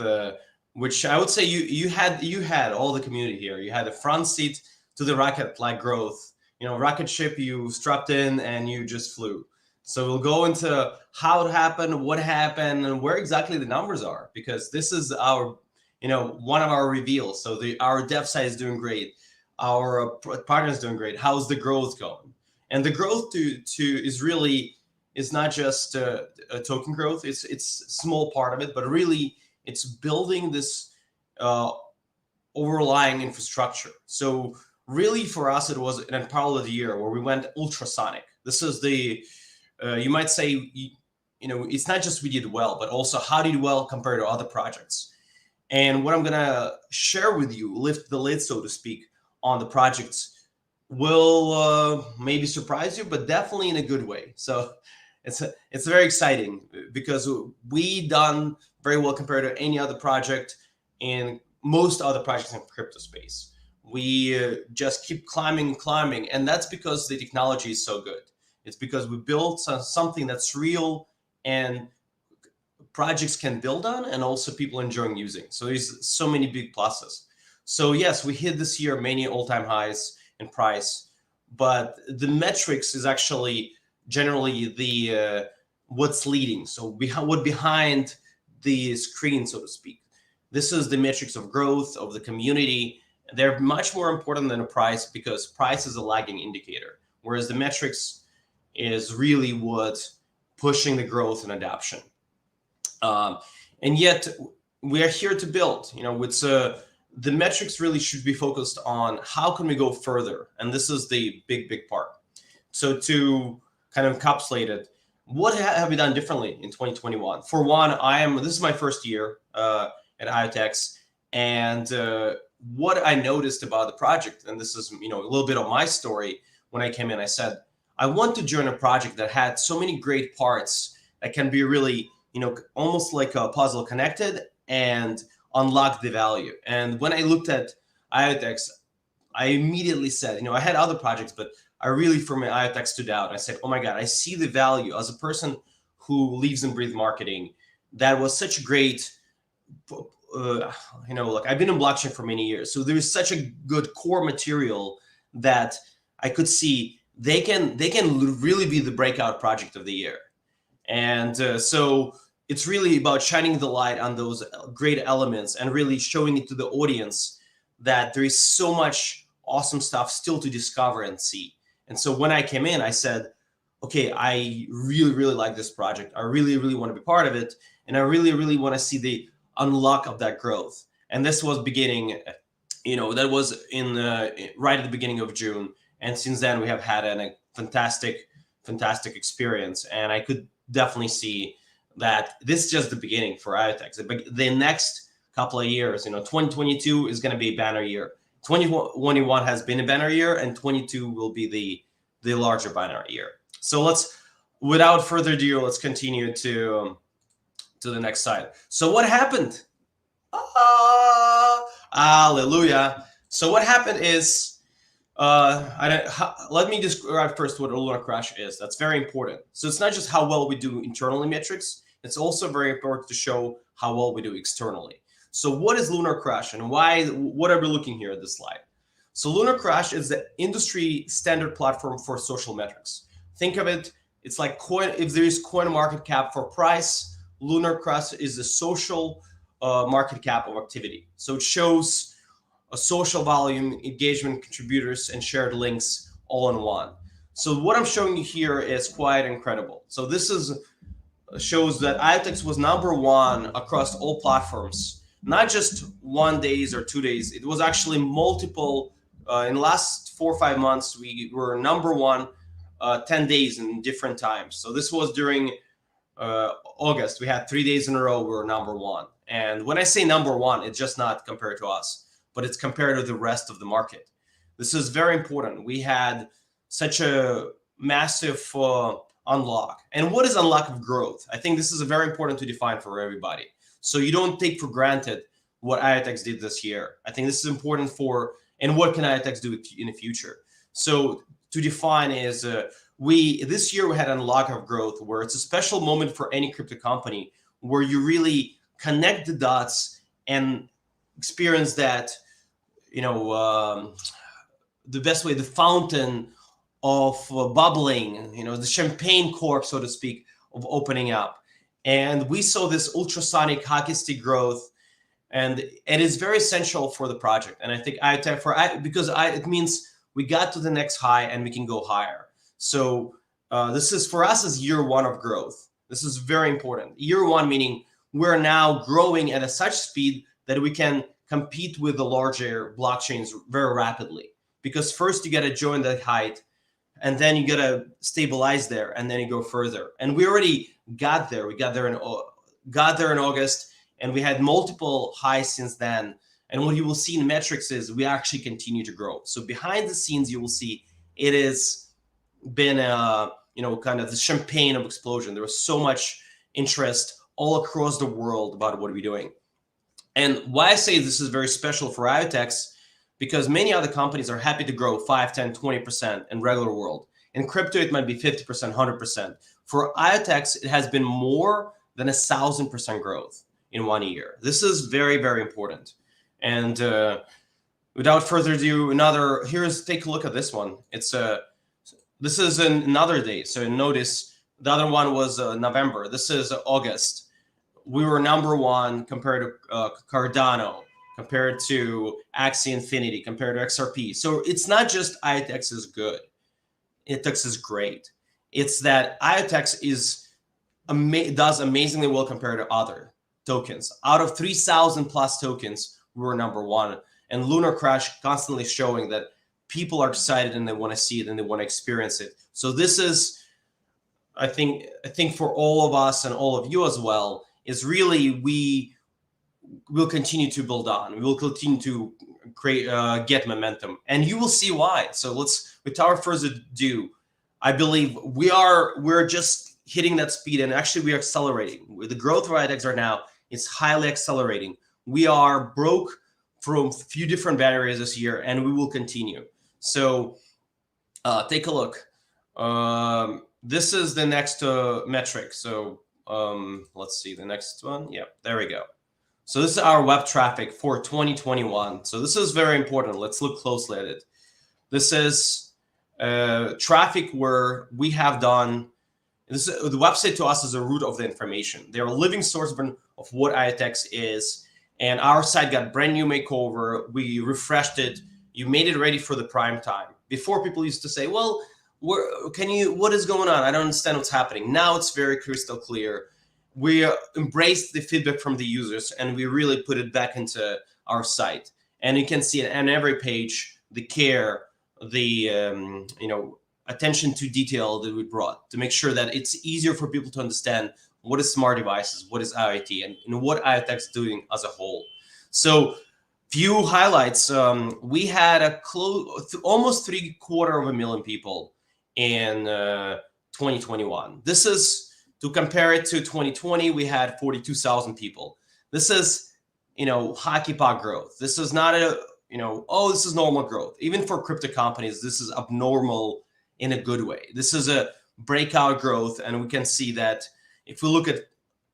Speaker 3: which I would say you had all the community here. You had a front seat to the rocket-like growth. Rocket ship you strapped in and you just flew. So we'll go into how it happened, what happened, and where exactly the numbers are, because this is our, one of our reveals. So our dev side is doing great. Our partner is doing great. How's the growth going? And the growth is not just a token growth. It's a small part of it, but really it's building this overlying infrastructure. So really for us, it was an unparalleled year where we went ultrasonic. This is the, you might say, it's not just we did well, but also how did well compared to other projects. And what I'm going to share with you, lift the lid, so to speak, on the projects will maybe surprise you, but definitely in a good way. So it's very exciting because we done very well compared to any other project in most other projects in crypto space. We just keep climbing, and that's because the technology is so good. It's because we built something that's real and projects can build on, and also people enjoying using. So there's so many big pluses. So yes, we hit this year many all-time highs in price, but the metrics is actually generally the what's leading. So what behind the screen, so to speak. This is the metrics of growth of the community. They're much more important than a price, because price is a lagging indicator, whereas the metrics is really what's pushing the growth and adoption. And yet we are here to build. The metrics really should be focused on how can we go further, and this is the big part. So to kind of encapsulate it, what have we done differently in 2021? For one, this is my first year at IoTeX, and what I noticed about the project, and this is a little bit of my story. When I came in, I said I want to join a project that had so many great parts that can be really almost like a puzzle connected and unlock the value. And when I looked at IoTeX, I immediately said, I had other projects, but I really, for me, IoTeX stood out. I said, oh my God, I see the value as a person who lives and breathes marketing. That was such a great, I've been in blockchain for many years. So there is such a good core material that I could see they can really be the breakout project of the year. And so it's really about shining the light on those great elements and really showing it to the audience that there is so much awesome stuff still to discover and see. And so when I came in, I said, okay, I really like this project. I really want to be part of it. And I really want to see the unlock of that growth. And this was beginning, that was in right at the beginning of June. And since then we have had a fantastic experience. And I could definitely see that this is just the beginning for IoTeX. The next couple of years, 2022 is going to be a banner year. 2021 has been a banner year, and 22 will be the larger banner year. So without further ado, let's continue to the next slide. So what happened? Hallelujah. So what happened is, let me describe first what a lunar crash is. That's very important. So it's not just how well we do internally metrics. It's also very important to show how well we do externally. So what is lunar crash, and what are we looking here at this slide? So lunar crash is the industry standard platform for social metrics. Think of it, it's like if there is coin market cap for price, lunar crash is the social market cap of activity. So it shows a social volume, engagement, contributors, and shared links all in one. So what I'm showing you here is quite incredible. So this shows that IoTeX was #1 across all platforms. Not just 1 day or 2 days. It was actually multiple. In the last 4 or 5 months, we were #1 10 days in different times. So this was during August, we had 3 days in a row we were number one. And when I say number one, it's just not compared to us, but it's compared to the rest of the market. This is very important. We had such a massive unlock. And what is unlock of growth? I think this is very important to define for everybody. So you don't take for granted what IoTeX did this year. I think this is important for, and what can IoTeX do in the future? So to define is, this year we had unlock of growth, where it's a special moment for any crypto company where you really connect the dots and experience that, the best way, the fountain of bubbling, the champagne cork, so to speak, of opening up. And we saw this ultrasonic hockey stick growth, and it is very essential for the project. And I think it means we got to the next high and we can go higher. So this is, for us, is year one of growth. This is very important. Year one meaning we're now growing at a such speed that we can compete with the larger blockchains very rapidly. Because first you got to join the height, and then you got to stabilize there, and then you go further. And we already got there. We got there in August, and we had multiple highs since then. And what you will see in metrics is we actually continue to grow. So behind the scenes, you will see it has been kind of the champagne of explosion. There was so much interest all across the world about what we're doing. And why I say this is very special for IoTeX, because many other companies are happy to grow 5, 10, 20% in regular world. In crypto, it might be 50%, 100%. For IoTeX, it has been more than 1,000% growth in 1 year. This is very, very important. And without further ado, take a look at this one. This is another day. So notice the other one was November. This is August. We were number one compared to Cardano, compared to Axie Infinity, compared to XRP. So it's not just IoTeX is good. IoTeX is great. It's that IoTeX does amazingly well compared to other tokens. Out of 3,000 plus tokens, we were number one. And Lunar Crash constantly showing that people are excited and they want to see it and they want to experience it. So this is, I think for all of us and all of you as well, is really we will continue to build on. We will continue to get momentum, and you will see why. So without further ado, I believe we're just hitting that speed, and actually we are accelerating. The growth of IoTeX right now is highly accelerating. We are broke from a few different barriers this year, and we will continue. So take a look. This is the next metric. So let's see the next one. Yeah, there we go. So this is our web traffic for 2021. So this is very important. Let's look closely at it. This is traffic where we have done, the website to us is a root of the information. They're a living source of what IoTeX is. And our site got brand new makeover. We refreshed it. You made it ready for the prime time. Before, people used to say, well, what is going on? I don't understand what's happening. Now it's very crystal clear. We embraced the feedback from the users, and we really put it back into our site. And you can see it on every page, the care, the attention to detail that we brought to make sure that it's easier for people to understand what is smart devices, what is IoT, and what IoTeX is doing as a whole. So few highlights. We had almost 750,000 people in 2021. This is, to compare it to 2020, we had 42,000 people. This is, hockey puck growth. This is not this is normal growth. Even for crypto companies, this is abnormal in a good way. This is a breakout growth, and we can see that if we look at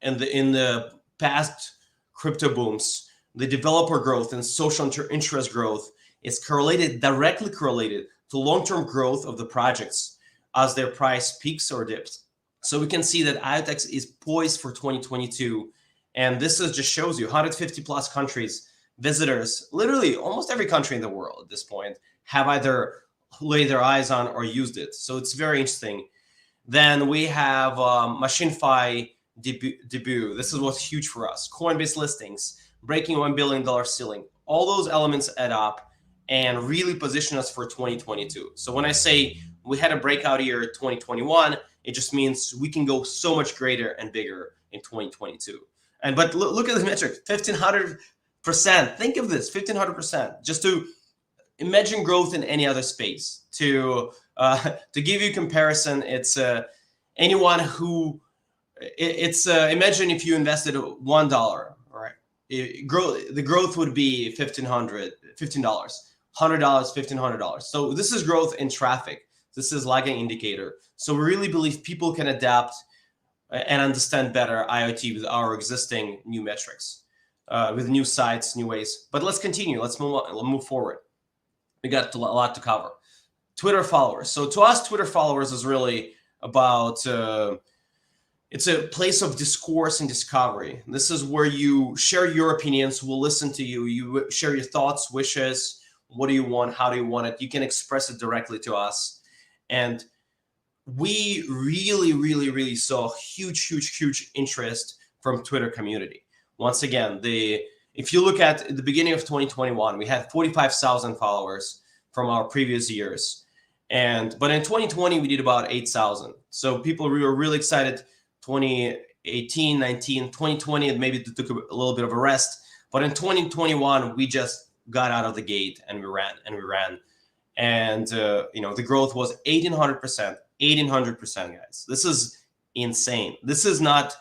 Speaker 3: in the past crypto booms, the developer growth and social interest growth is directly correlated to long-term growth of the projects as their price peaks or dips. So we can see that IoTeX is poised for 2022. And this just shows you 150 plus countries, visitors, literally almost every country in the world at this point have either laid their eyes on or used it. So it's very interesting. Then we have MachineFi debut. This is what's huge for us. Coinbase listings, breaking $1 billion ceiling. All those elements add up and really position us for 2022. So when I say we had a breakout year 2021, It just means we can go so much greater and bigger in 2022. But look at the metric, 1,500%. Think of this, 1,500%. Just to imagine growth in any other space. To give you comparison, it's anyone who imagine if you invested $1, right? The growth would be $15, $100, $1,500. So this is growth in traffic. This is lagging indicator. So we really believe people can adapt and understand better IoT with our existing new metrics, with new sites, new ways. But let's continue. Let's move forward. We got a lot to cover. Twitter followers. So to us, Twitter followers is really about, it's a place of discourse and discovery. This is where you share your opinions. We'll listen to you. You share your thoughts, wishes. What do you want? How do you want it? You can express it directly to us. And we really saw huge interest from Twitter community. Once again, if you look at the beginning of 2021, we had 45,000 followers from our previous years. But in 2020, we did about 8,000. So we were really excited. 2018, 19, 2020, and maybe took a little bit of a rest. But in 2021, we just got out of the gate and we ran. And the growth was 1,800%, 1,800%, guys. This is insane. This is not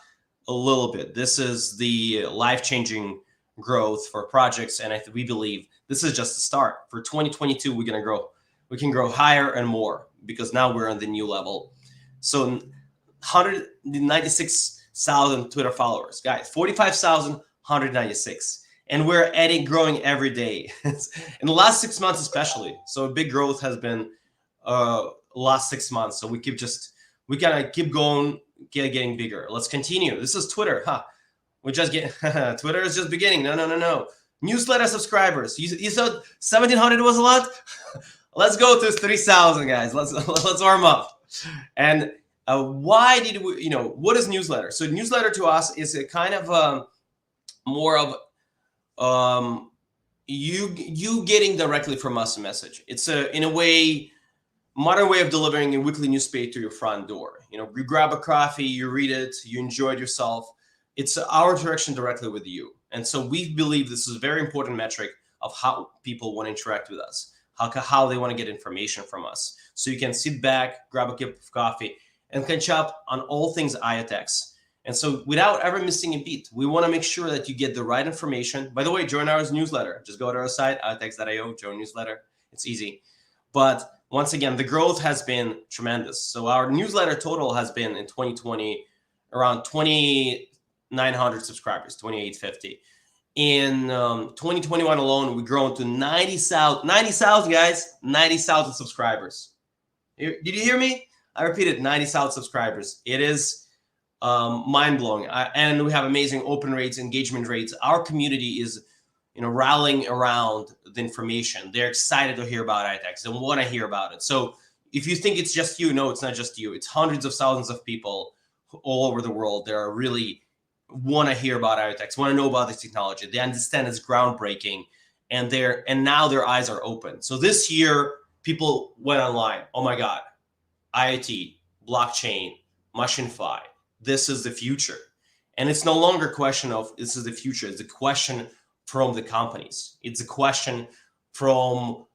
Speaker 3: a little bit. This is the life-changing growth for projects, and we believe this is just the start. For 2022, we're gonna grow. We can grow higher and more because now we're on the new level. So 196,000 Twitter followers, guys. 45,196. And we're growing every day in the last 6 months, especially. So big growth has been last 6 months. So we gotta keep going, getting bigger. Let's continue. This is Twitter, huh? Twitter is just beginning. No. Newsletter subscribers. You thought 1,700 was a lot? Let's go to 3,000, guys. Let's warm up. And why did we? What is newsletter? So newsletter to us is a kind of more of you getting directly from us a message. It's in a way, modern way of delivering a weekly newspaper to your front door. You grab a coffee, you read it, you enjoy it yourself. It's our interaction directly with you. And so we believe this is a very important metric of how people want to interact with us, how they want to get information from us. So you can sit back, grab a cup of coffee, and catch up on all things IoTeX. And so without ever missing a beat, we want to make sure that you get the right information. By the way, join our newsletter. Just go to our site, IoTeX.io, join newsletter. It's easy. But once again, the growth has been tremendous. So our newsletter total has been in 2020 around 2,900 subscribers, 2,850. In 2021 alone, we've grown to 90,000 guys, 90,000 subscribers. Did you hear me? I repeated, 90,000 subscribers. It is mind-blowing. And we have amazing open rates, engagement rates. Our community is rallying around the information. They're excited to hear about IoTeX. They want to hear about it. So if you think it's just you, no, it's not just you. It's hundreds of thousands of people all over the world. They are really want to hear about IoTeX, want to know about this technology. They understand it's groundbreaking, and now their eyes are open. So this year, people went online. Oh my God, IoT, blockchain, MachineFi. This is the future. And it's no longer a question of this is the future. It's a question from the companies. It's a question from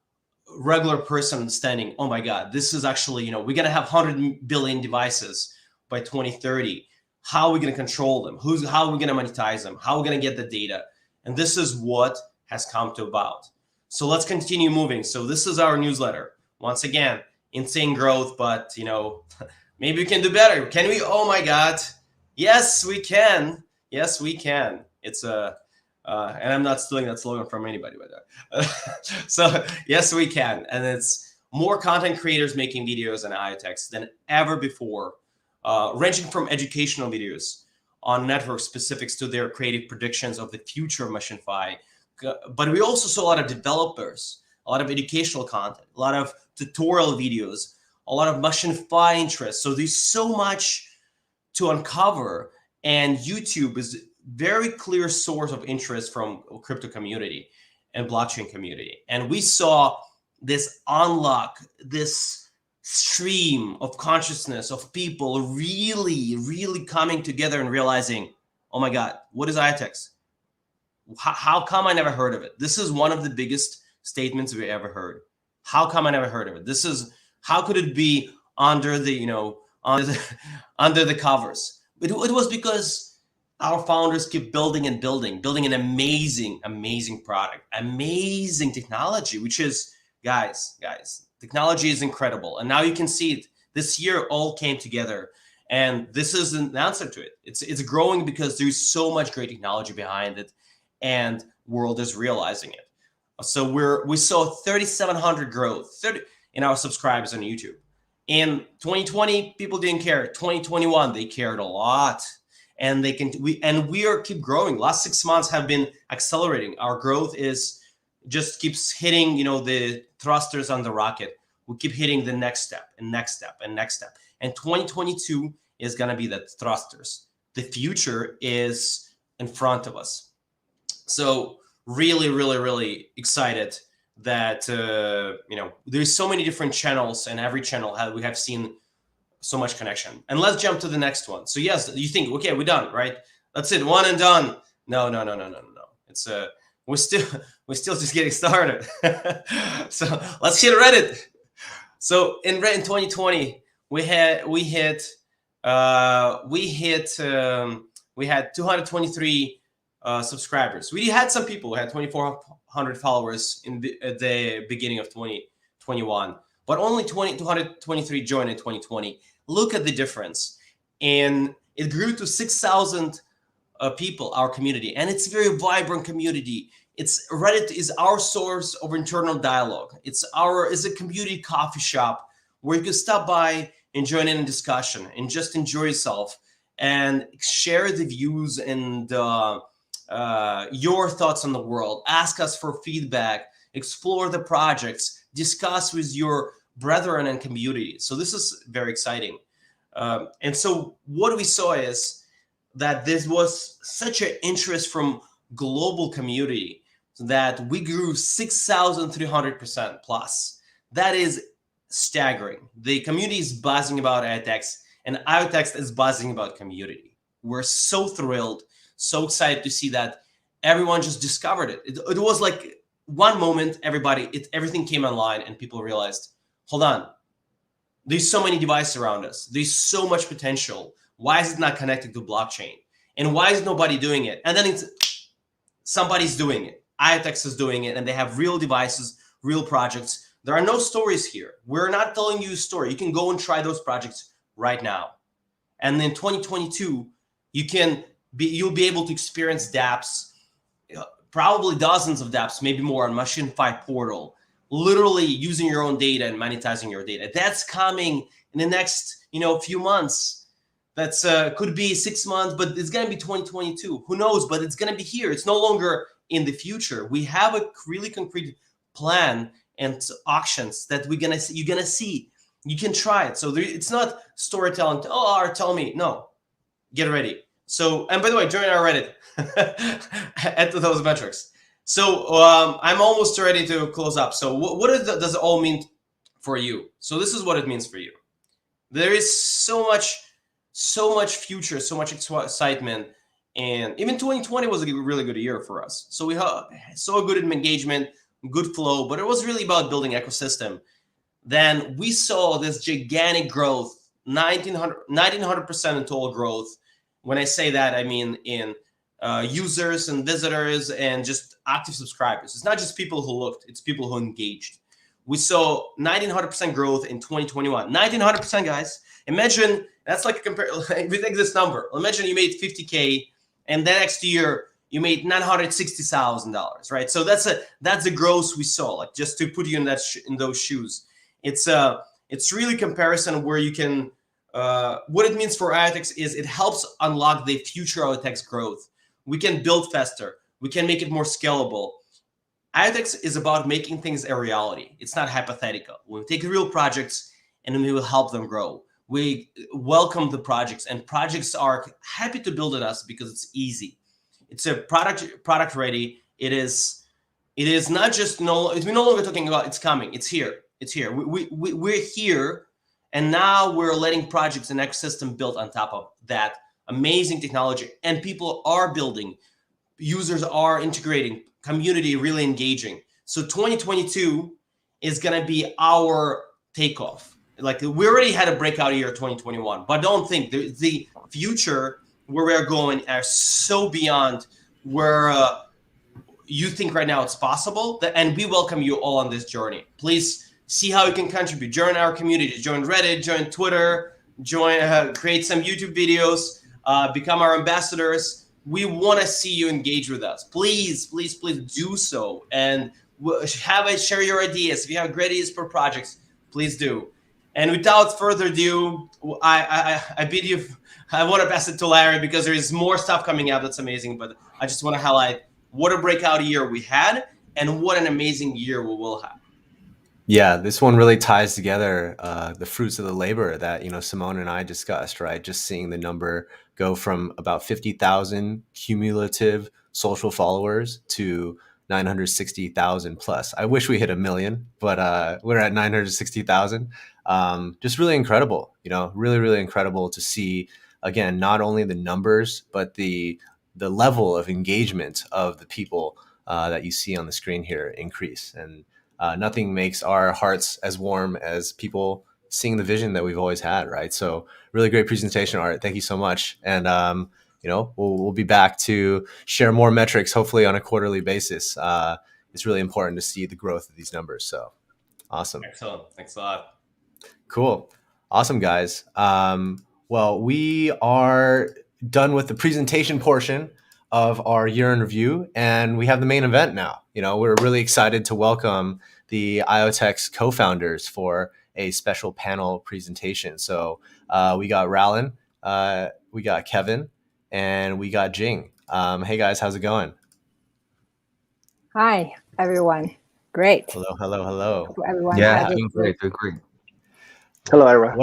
Speaker 3: regular person understanding, oh my God, this is actually, we're going to have 100 billion devices by 2030. How are we going to control them? How are we going to monetize them? How are we going to get the data? And this is what has come to about. So let's continue moving. So this is our newsletter. Once again, insane growth, but maybe we can do better. Can we? Oh my God. Yes, we can. Yes, we can. It's and I'm not stealing that slogan from anybody, by the way. So yes, we can. And it's more content creators making videos on IoTeX than ever before, ranging from educational videos on network specifics to their creative predictions of the future of MachineFi. But we also saw a lot of developers, a lot of educational content, a lot of tutorial videos, a lot of MachineFi interest. So there's so much to uncover, and YouTube is a very clear source of interest from crypto community and blockchain community. And we saw this unlock, this stream of consciousness of people really coming together and realizing, oh my God, what is IoTeX? How come I never heard of it? This is one of the biggest statements we ever heard. How come I never heard of it? This is, how could it be under the, you know, under the covers? But it was because our founders keep building and building an amazing product, amazing technology, which is, guys, technology is incredible. And now you can see it. This year all came together, and this is an answer to it. It's growing because there's so much great technology behind it, and world is realizing it. So we saw 3,700 growth in our subscribers on YouTube. In 2020, people didn't care. 2021, they cared a lot, and we are keep growing. Last 6 months have been accelerating. Our growth just keeps hitting, you know, the thrusters on the rocket. We keep hitting the next step and next step and next step. And 2022 is gonna be the thrusters. The future is in front of us. So really excited that you know, there's so many different channels, and every channel we have seen so much connection. And let's jump to the next one. So yes, you think, okay, we're done, right? That's it, one and done. No. It's we're still just getting started. So let's hit Reddit. So in 2020, we had 223 subscribers. We had some people who had 2,400 followers at the beginning of 2021, but only 223 joined in 2020. Look at the difference. And it grew to 6,000 people, our community. And it's a very vibrant community. Reddit is our source of internal dialogue. It's a community coffee shop where you can stop by and join in a discussion and just enjoy yourself and share the views and your thoughts on the world. Ask us for feedback, explore the projects, discuss with your brethren and community. So this is very exciting. And so what we saw is that there was such an interest from global community that we grew 6,300% plus. That is staggering. The community is buzzing about IoTeX, and IoTeX is buzzing about community. We're so thrilled, so excited to see that everyone just discovered it. It was like one moment, everything came online, and people realized, hold on, there's so many devices around us. There's so much potential. Why is it not connected to blockchain? And why is nobody doing it? And then somebody's doing it. IoTeX is doing it, and they have real devices, real projects. There are no stories here. We're not telling you a story. You can go and try those projects right now. And in 2022, you'll be able to experience dApps, probably dozens of dApps, maybe more, on Machine-Fi portal, literally using your own data and monetizing your data. That's coming in the next, few months. That's could be 6 months, but it's going to be 2022. Who knows? But it's going to be here. It's no longer in the future. We have a really concrete plan and auctions that you're gonna see. You can try it. So it's not storytelling. Tell me. No, get ready. So, and by the way, join our Reddit. Add to those metrics. So I'm almost ready to close up. So what does it all mean for you? So this is what it means for you. There is so much future, so much excitement. And even 2020 was a really good year for us. So we saw good engagement, good flow, but it was really about building ecosystem. Then we saw this gigantic growth, 1,900% in total growth. When I say that, I mean in users and visitors and just active subscribers. It's not just people who looked, it's people who engaged. We saw 1,900% growth in 2021. 1,900%, guys. Imagine, that's like if we take this number, imagine you made 50K and the next year you made $960,000, right? So that's the growth we saw. Like, just to put you in those shoes, it's really comparison where you can. What it means for IoTeX is it helps unlock the future IoTeX growth. We can build faster. We can make it more scalable. IoTeX is about making things a reality. It's not hypothetical. We take real projects and we will help them grow. We welcome the projects, and projects are happy to build with us because it's easy. It's a product ready. It is not just we're no longer talking about it's coming. It's here. We're here And now we're letting projects and ecosystem build on top of that amazing technology. And people are building, users are integrating, community really engaging. So 2022 is going to be our takeoff. Like, we already had a breakout year 2021, but don't think the future where we're going are so beyond where you think right now it's possible. And we welcome you all on this journey. Please see how you can contribute. Join our community. Join Reddit. Join Twitter. Join. Create some YouTube videos. Become our ambassadors. We want to see you engage with us. Please, please, please do so. And share your ideas. If you have great ideas for projects, please do. And without further ado, I bid you. I want to pass it to Larry because there is more stuff coming out that's amazing. But I just want to highlight what a breakout year we had and what an amazing year we will have.
Speaker 1: Yeah, this one really ties together the fruits of the labor that, Simone and I discussed, right? Just seeing the number go from about 50,000 cumulative social followers to 960,000 plus. I wish we hit 1 million, but we're at 960,000. Just really incredible, really, really incredible to see, again, not only the numbers, but the level of engagement of the people that you see on the screen here increase. And nothing makes our hearts as warm as people seeing the vision that we've always had, right? So really great presentation, Art. Thank you so much. And, we'll be back to share more metrics, hopefully on a quarterly basis. It's really important to see the growth of these numbers. So awesome.
Speaker 3: Excellent. Thanks a lot.
Speaker 1: Cool. Awesome, guys. Well, we are done with the presentation portion of our year in review, and we have the main event now. We're really excited to welcome the IoTeX co-founders for a special panel presentation. So we got Raullen, we got Qevan, and we got Jing. Hey guys, how's it going?
Speaker 4: Hi, everyone. Great.
Speaker 1: Hello.
Speaker 4: Hope everyone
Speaker 5: doing great.
Speaker 2: Hello, Ira.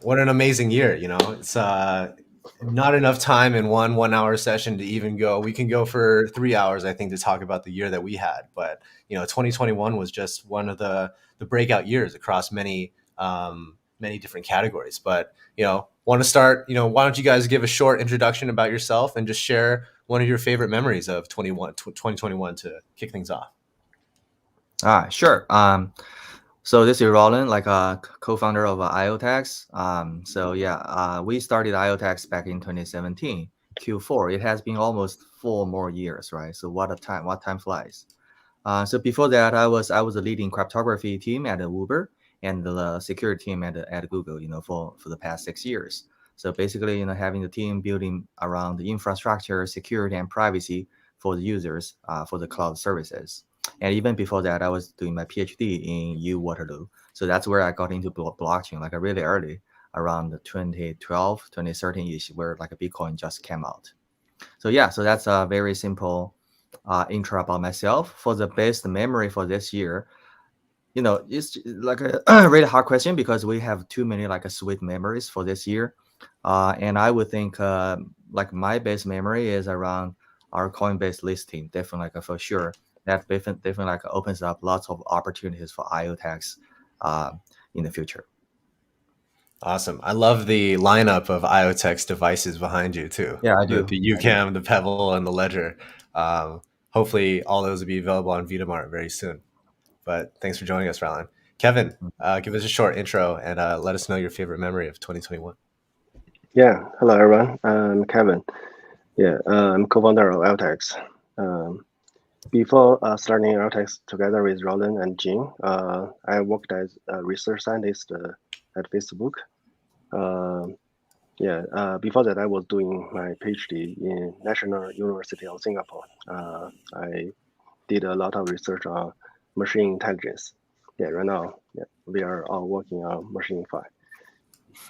Speaker 1: What an amazing year. It's not enough time in one 1 hour session to even go. We can go for 3 hours, I think, to talk about the year that we had. But 2021 was just one of the breakout years across many different categories. But want to start. Why don't you guys give a short introduction about yourself and just share one of your favorite memories of 2021 to kick things off.
Speaker 5: Sure. So this is Raullen, like a co-founder of IoTeX. We started IoTeX back in 2017, Q4. It has been almost 4 more years, right? So what time flies. So before that, I was the leading cryptography team at Uber and the security team at Google, for the past 6 years. So basically, having the team building around the infrastructure, security, and privacy for the users for the cloud services. And even before that, I was doing my PhD in U Waterloo. So that's where I got into blockchain, like really early, around 2012, 2013-ish, where like a Bitcoin just came out. So that's a very simple intro about myself. For the best memory for this year, it's like a really hard question because we have too many like sweet memories for this year. And I would think like my best memory is around our Coinbase listing, definitely like for sure. That definitely like opens up lots of opportunities for IoTeX in the future.
Speaker 1: Awesome. I love the lineup of IoTeX devices behind you too.
Speaker 5: Yeah, I do.
Speaker 1: The UCam, the Pebble, and the Ledger. Hopefully all those will be available on VitaMart very soon. But thanks for joining us, Raullen. Qevan, give us a short intro and let us know your favorite memory of 2021.
Speaker 6: Yeah, hello everyone. I'm Qevan. I'm co-founder of IoTeX. Before starting IoTeX together with Raullen and Jing, I worked as a research scientist at Facebook. Before that, I was doing my PhD in National University of Singapore. I did a lot of research on machine intelligence. Right now, we are all working on machine-fi.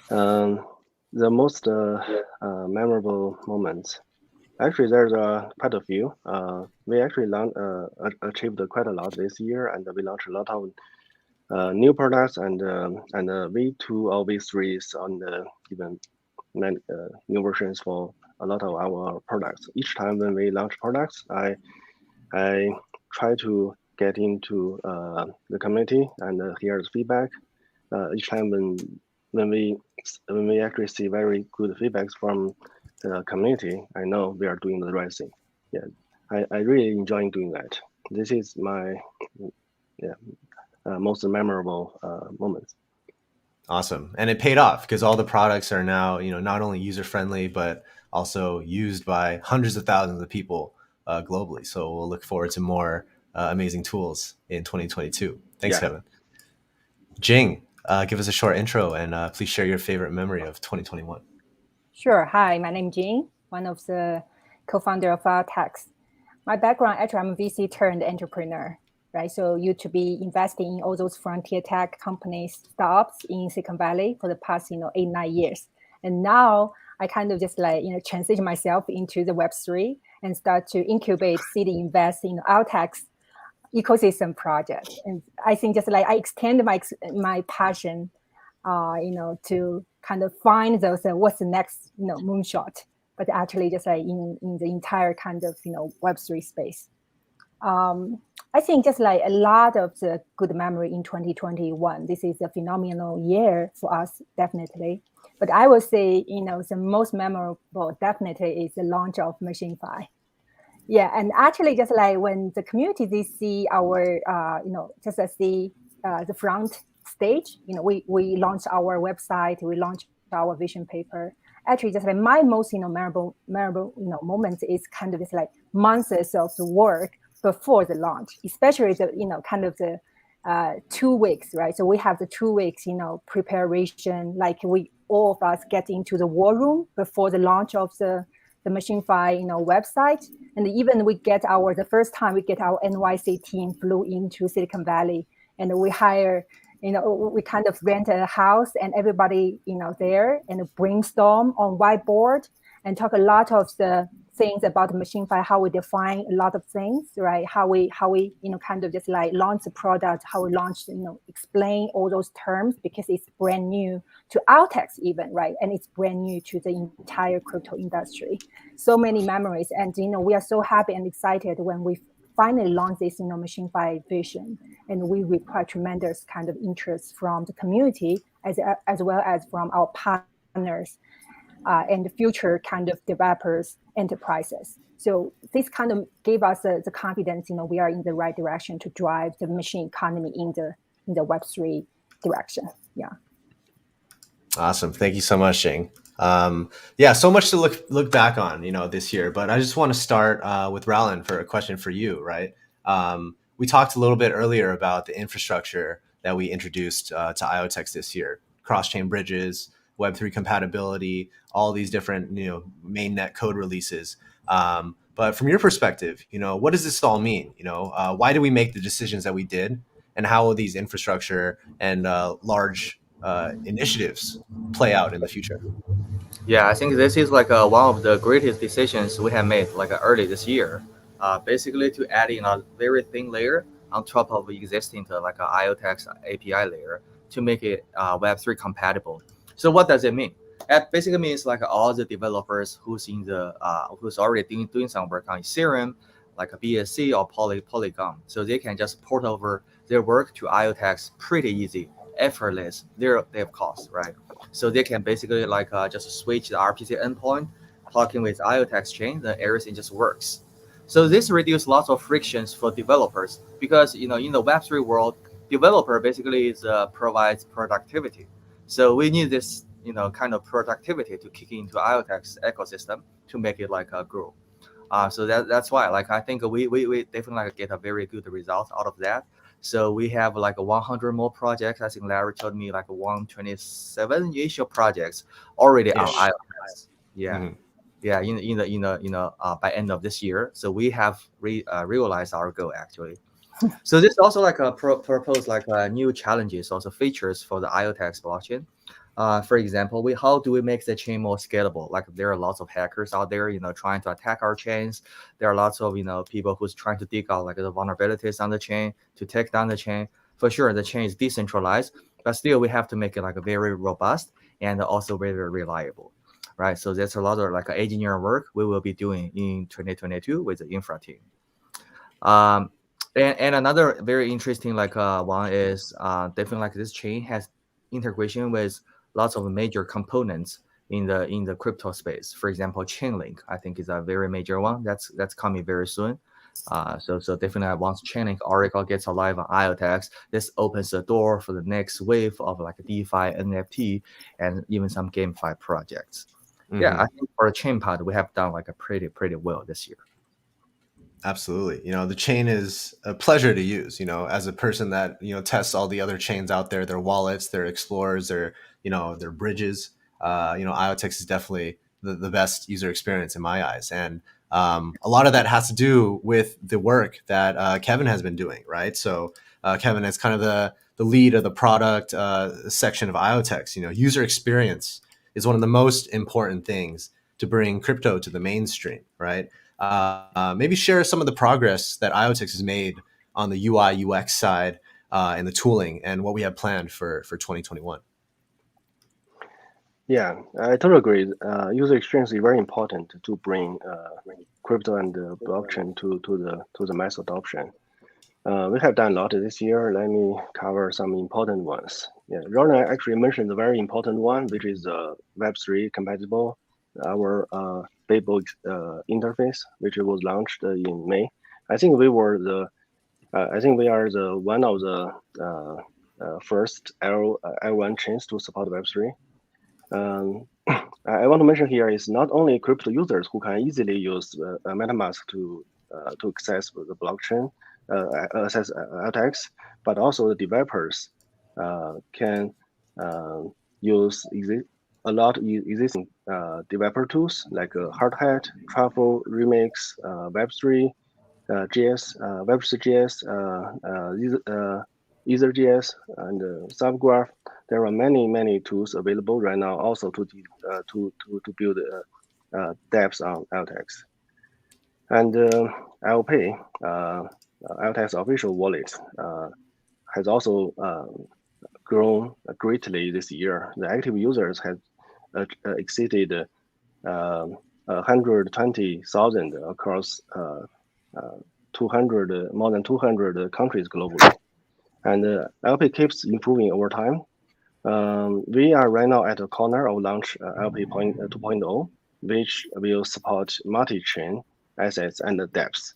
Speaker 6: The most memorable moments. Actually, there's quite a few. We actually achieved quite a lot this year, and we launched a lot of new products and V2 or V3s on the even new versions for a lot of our products. Each time when we launch products, I try to get into the community and hear the feedback. Each time when when we actually see very good feedbacks from the community, I know we are doing the right thing. Yeah, I really enjoy doing that. This is my most memorable moments.
Speaker 1: Awesome. And it paid off because all the products are now, not only user friendly, but also used by hundreds of thousands of people globally. So we'll look forward to more amazing tools in 2022. Thanks,
Speaker 6: Yeah.
Speaker 1: Kevin. Jing, give us a short intro and please share your favorite memory of 2021.
Speaker 4: Sure. Hi, my name is Jing, one of the co-founder of IoTeX. My background, actually, I'm a VC turned entrepreneur, right? So used to be investing in all those frontier tech companies, startups in Silicon Valley for the past, 8-9 years. And now I kind of just transition myself into the Web3 and start to incubate, seed, invest in IoTeX ecosystem project. And I think just I extend my passion, to kind of find those what's the next moonshot, but actually just in the entire kind of Web3 space. I think just a lot of the good memory in 2021. This is a phenomenal year for us, definitely. But I would say the most memorable definitely is the launch of Machine-Fi. Yeah, and actually just when the community they see our just see the front stage, we launched our website, we launched our vision paper. Actually just my most memorable moment is kind of just months of the work before the launch, especially the kind of the 2 weeks, right? So we have the 2 weeks preparation, we all of us get into the war room before the launch of the Machine-Fi website. And even the first time we get our NYC team flew into Silicon Valley, and we hire, we kind of rent a house and everybody, there, and brainstorm on whiteboard and talk a lot of the things about Machine-Fi, how we define a lot of things, right? How we kind of just launch the product, how we launch, explain all those terms, because it's brand new to IoTeX even, right? And it's brand new to the entire crypto industry. So many memories. And, we are so happy and excited when we finally launched this, Machine-Fi vision. And we require tremendous kind of interest from the community as well as from our partners and the future kind of developers, enterprises. So this kind of gave us the confidence, we are in the right direction to drive the machine economy in the Web3 direction. Yeah.
Speaker 1: Awesome. Thank you so much, Jing. Yeah, so much to look back on, this year. But I just want to start with Raullen for a question for you, right? We talked a little bit earlier about the infrastructure that we introduced to IoTeX this year: cross-chain bridges, Web3 compatibility, all these different, mainnet code releases. But from your perspective, what does this all mean? Why did we make the decisions that we did, and how will these infrastructure and large initiatives play out in the future?
Speaker 5: Yeah, I think this is one of the greatest decisions we have made early this year. Basically to add in a very thin layer on top of existing a IoTeX API layer to make it Web3 compatible. So what does it mean? That basically means all the developers who's already doing some work on Ethereum, like a BSC or Polygon, so they can just port over their work to IoTeX pretty easy, effortless. They have cost, right? So they can basically just switch the RPC endpoint, plug in with IoTeX chain, then everything just works. So this reduces lots of frictions for developers because in the Web3 world, developer basically provides productivity. So we need this kind of productivity to kick into IoTeX ecosystem to make it grow. So that's why I think we definitely get a very good result out of that. So we have 100 more projects. I think Larry told me 127 projects already on iOS. Yeah.
Speaker 1: Mm-hmm.
Speaker 5: Yeah, by end of this year. So we have realized our goal actually. So this also propose new challenges, also features for the IoTeX blockchain. For example, how do we make the chain more scalable? There are lots of hackers out there, trying to attack our chains. There are lots of people who's trying to dig out the vulnerabilities on the chain to take down the chain. For sure, the chain is decentralized, but still we have to make it very robust and also very reliable, right? So that's a lot of engineering work we will be doing in 2022 with the infra team. And another very interesting one is definitely this chain has integration with lots of major components in the crypto space. For example, Chainlink, I think, is a very major one. That's coming very soon. So definitely once Chainlink Oracle gets alive on IoTeX, this opens the door for the next wave of like DeFi, NFT, and even some GameFi projects. Mm-hmm. Yeah, I think for the chain part, we have done like a pretty well this year.
Speaker 1: Absolutely. The chain is a pleasure to use, as a person that, tests all the other chains out there, their wallets, their explorers, their bridges. IoTeX is definitely the best user experience in my eyes. And a lot of that has to do with the work that Qevan has been doing, right? So Qevan is kind of the lead of the product section of IoTeX. User experience is one of the most important things to bring crypto to the mainstream, right? Maybe share some of the progress that IoTeX has made on the UI UX side and the tooling and what we have planned for 2021.
Speaker 6: Yeah, I totally agree. User experience is very important to bring crypto and blockchain to the mass adoption. We have done a lot this year. Let me cover some important ones. Yeah, Raullen actually mentioned the very important one, which is Web3 compatible, our Pebble interface, which was launched in May. I think we are the one of the first L1 chains to support Web3. I want to mention here is not only crypto users who can easily use MetaMask to access the blockchain, access IoTeX, but also the developers can use a lot of existing developer tools like Hardhat, Truffle, Remix, Web3, JS, Web3 JS, EtherJS, and Subgraph. There are many tools available right now also to build dApps on IoTeX. And IoPay, IoTeX official wallet, has also grown greatly this year. The active users have exceeded 120,000 across more than 200 countries globally. And IoPay keeps improving over time. We are right now at a corner of launch IoPay 2.0, which will support multi-chain assets and dApps.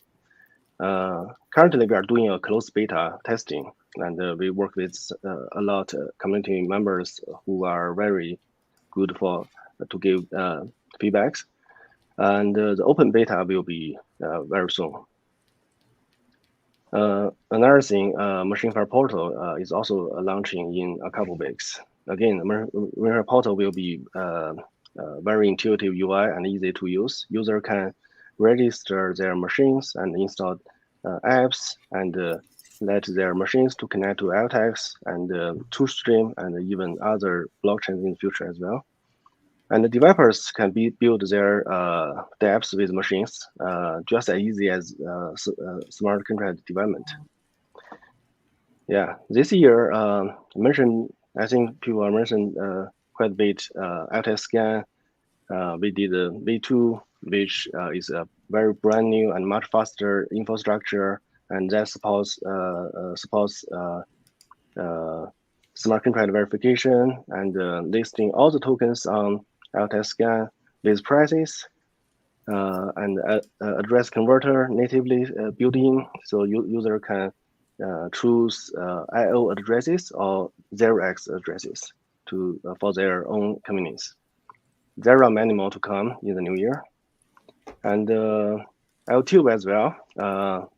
Speaker 6: Currently, we are doing a closed beta testing, and we work with a lot of community members who are very good to give feedbacks. And the open beta will be very soon. Another thing, Machine-Fire Portal is also launching in a couple weeks. Again, Machine-Fire Portal will be very intuitive UI and easy to use. User can register their machines and install apps and let their machines to connect to IoTeX and TrueStream and even other blockchains in the future as well. And the developers can build their dApps with machines just as easy as smart contract development. Yeah, this year, I think people mentioned quite a bit IoTeX Scan. We did a V2, which is a very brand new and much faster infrastructure, and that supports smart contract verification and listing all the tokens on IoTeX Scan with prices and address converter natively built in, so user can choose IO addresses or 0x addresses for their own convenience. There are many more to come in the new year. And IoTube as well.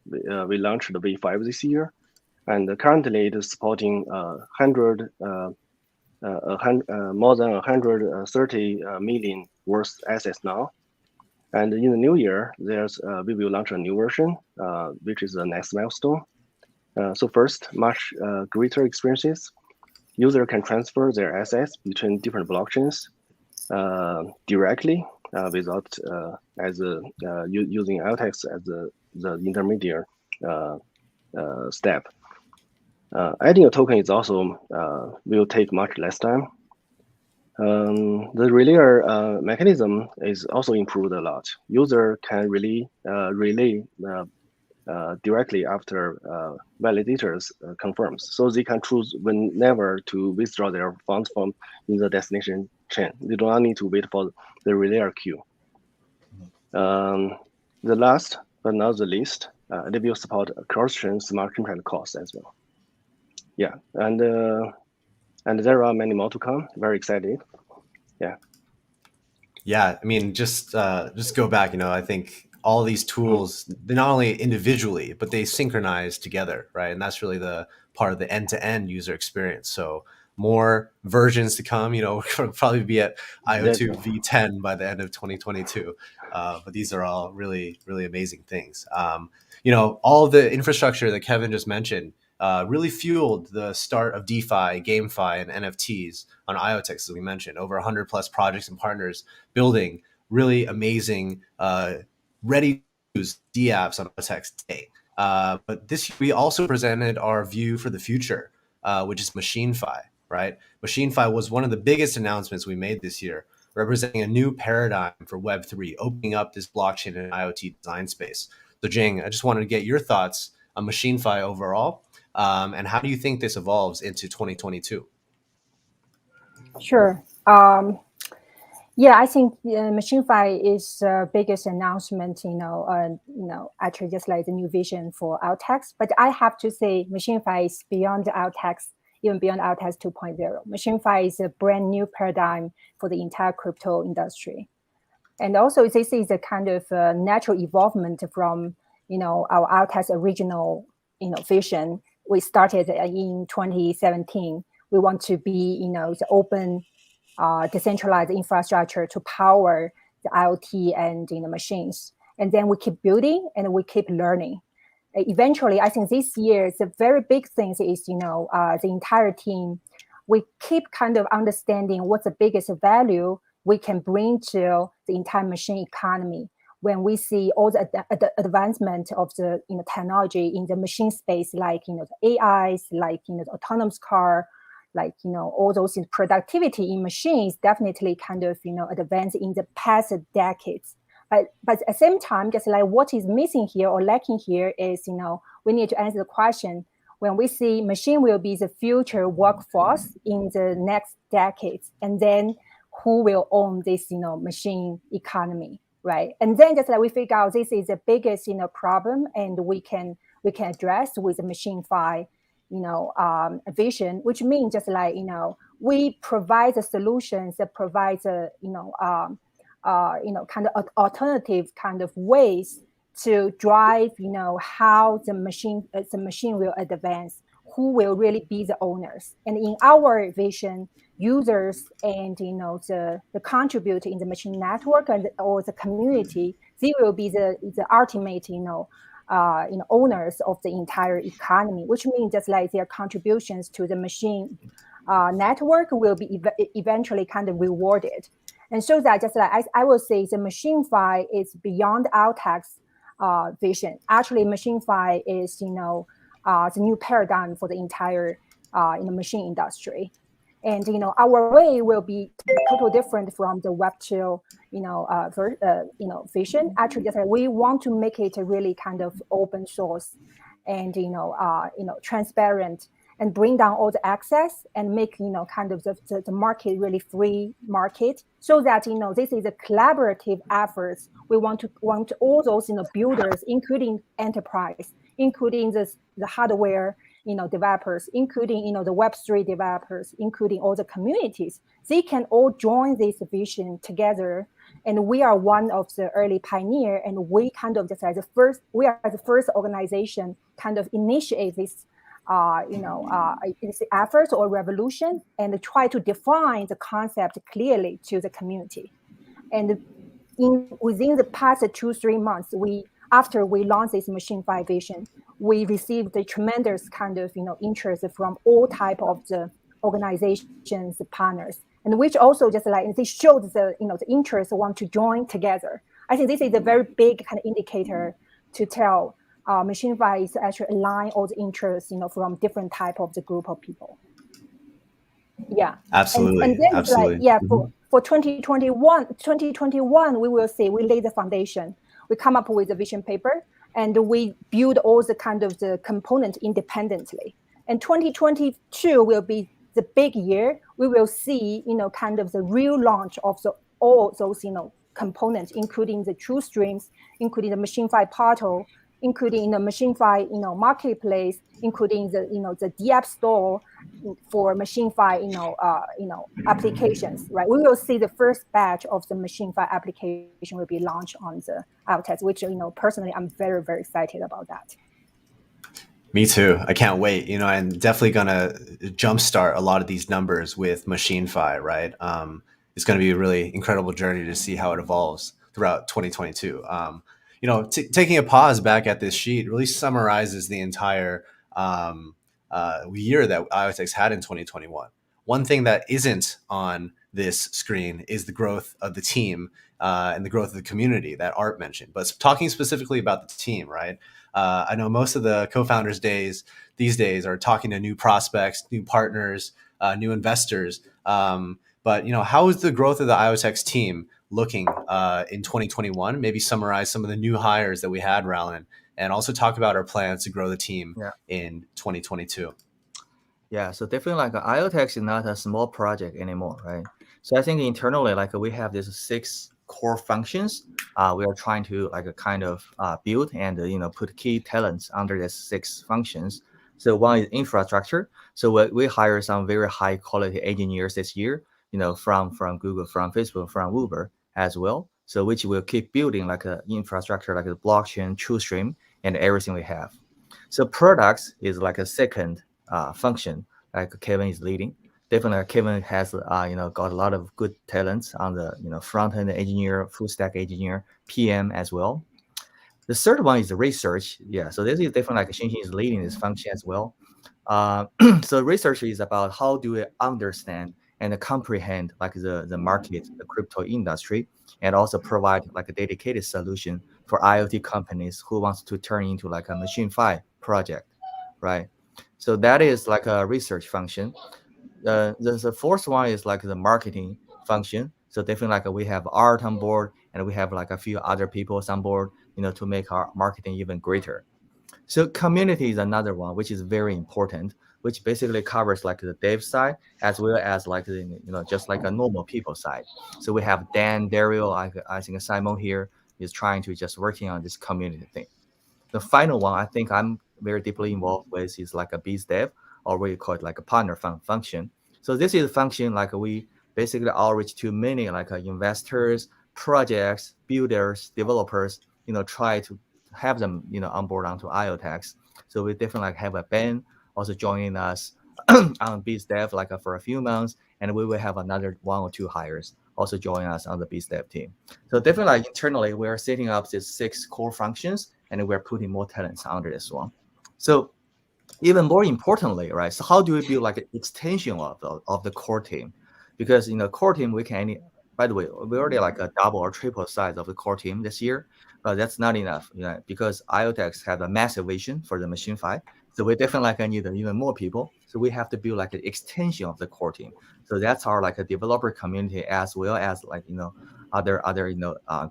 Speaker 6: We launched the V5 this year, and currently it is supporting more than 130 million worth assets now. And in the new year, we will launch a new version, which is the next milestone. So first, much greater experiences. User can transfer their assets between different blockchains directly without using IoTeX as the intermediate step. Adding a token is also will take much less time. The relay mechanism is also improved a lot. User can relay directly after validators confirms. So they can choose whenever to withdraw their funds from in the destination chain. They do not need to wait for the relayer queue. The last but not the least, they will support cross-chain smart contract calls as well. Yeah, and there are many more to come. Very excited. Yeah.
Speaker 1: Yeah, I mean, just go back. I think all these tools, they're not only individually, but they synchronize together, right? And that's really the part of the end-to-end user experience. So more versions to come. We'll probably be at IO2 V10 by the end of 2022. But these are all really, really amazing things. All the infrastructure that Qevan just mentioned really fueled the start of DeFi, GameFi, and NFTs on IoTeX, as we mentioned. Over 100 plus projects and partners building really amazing, ready-to-use dApps on IoTeX today. But this year, we also presented our view for the future, which is MachineFi, right? MachineFi was one of the biggest announcements we made this year, representing a new paradigm for Web3, opening up this blockchain and IoT design space. So Jing, I just wanted to get your thoughts on MachineFi overall, and how do you think this evolves into 2022?
Speaker 4: Sure. Yeah, I think MachineFi is the biggest announcement, actually just like the new vision for IoTeX. But I have to say MachineFi is beyond IoTeX, even beyond IoTeX 2.0. MachineFi is a brand new paradigm for the entire crypto industry. And also this is a kind of natural evolvement from, our IoTeX original, vision. We started in 2017. We want to be, the open, decentralized infrastructure to power the IoT and machines. And then we keep building and we keep learning. Eventually, I think this year, the very big thing is, the entire team, we keep kind of understanding what's the biggest value we can bring to the entire machine economy when we see all the advancement of the technology in the machine space, like the AIs, like the autonomous car, like all those productivity in machines definitely kind of advanced in the past decades. But at the same time, just like what is missing here or lacking here is we need to answer the question, when we see machine will be the future workforce in the next decades, and then who will own this machine economy, right? And then just like we figure out this is the biggest problem, and we can address with the MachineFi vision, which means just like we provide the solutions that provides a kind of alternative kind of ways to drive how the machine will advance, who will really be the owners. And in our vision, users and the contributor in the machine network or the community, they will be the ultimate owners of the entire economy, which means just like their contributions to the machine network will be eventually kind of rewarded. And so that just like I will say the MachineFi is beyond IoTeX vision. Actually, MachineFi is the new paradigm for the entire machine industry. And our way will be totally different from the Web2 vision. Actually, just like we want to make it a really kind of open source and transparent, and bring down all the access and make kind of the market really free market, so that this is a collaborative efforts. We want all those builders, including enterprise, including the hardware developers, including the Web3 developers, including all the communities. They can all join this vision together, and we are one of the early pioneer, and we kind of just as we are the first organization kind of initiate this efforts or revolution, and try to define the concept clearly to the community. And within the past 2-3 months, after we launched this MachineFi vision, we received a tremendous kind of interest from all type of the organizations, partners, and which also just like they showed the the interest want to join together. I think this is a very big kind of indicator to tell MachineFi is actually align all the interests from different type of the group of people. Yeah,
Speaker 1: absolutely.
Speaker 4: And then
Speaker 1: absolutely.
Speaker 4: like for 2021 we will see, we lay the foundation. We come up with a vision paper, and we build all the kind of the components independently. And 2022 will be the big year. We will see, kind of the real launch of all those, components, including the true streams, including the MachineFi portal, including the MachineFi, marketplace, including the, the Dapp store for MachineFi, applications, right? We will see the first batch of the MachineFi application will be launched on the IoTeX, which, personally, I'm very, very excited about that.
Speaker 1: Me too. I can't wait, and definitely going to jumpstart a lot of these numbers with MachineFi, right? It's going to be a really incredible journey to see how it evolves throughout 2022. Taking a pause back at this sheet really summarizes the entire year that IoTeX had in 2021. One thing that isn't on this screen is the growth of the team and the growth of the community that Art mentioned. But talking specifically about the team, right? I know most of the co-founders these days are talking to new prospects, new partners, new investors. But how is the growth of the IoTeX team looking in 2021? Maybe summarize some of the new hires that we had, Raullen, and also talk about our plans to grow the team in 2022.
Speaker 5: Yeah, so definitely like IoTeX is not a small project anymore, right? So I think internally, like we have these 6 core functions. We are trying to build and put key talents under these 6 functions. So one is infrastructure. So we hire some very high quality engineers this year, from Google, from Facebook, from Uber as well. So which will keep building like a infrastructure, like a blockchain, TrueStream, and everything we have. So products is like a second function, like Qevan is leading. Definitely, Qevan has got a lot of good talents on the front end engineer, full stack engineer, PM as well. The third one is the research. Yeah, so this is definitely like Xing is leading this function as well. So research is about how do we understand and comprehend like the market, the crypto industry, and also provide like a dedicated solution for IoT companies who wants to turn into like a MachineFi project, right? So that is like a research function. The fourth one is like the marketing function. So definitely like we have Art on board, and we have like a few other people on board, to make our marketing even greater. So community is another one, which is very important, which basically covers like the dev side as well as like the, just like a normal people side. So we have Dan, Daryl, I think Simone here is trying to just working on this community thing. The final one I think I'm very deeply involved with is like a biz dev, or we call it like a partner function. So this is a function like we basically outreach to many like investors, projects, builders, developers, try to have them, on board onto IoTeX. So we definitely like have a Ben also joining us on biz dev like for a few months, and we will have another 1 or 2 hires also join us on the biz dev team. So definitely like internally we are setting up these 6 core functions, and we're putting more talents under this one. So even more importantly, right? So how do we build like an extension of the core team? Because core team we can. By the way, we already like a double or triple size of the core team this year, but that's not enough, because IoTeX have a massive vision for the MachineFi. So we definitely like need even more people. So we have to build like an extension of the core team. So that's our like a developer community as well as like other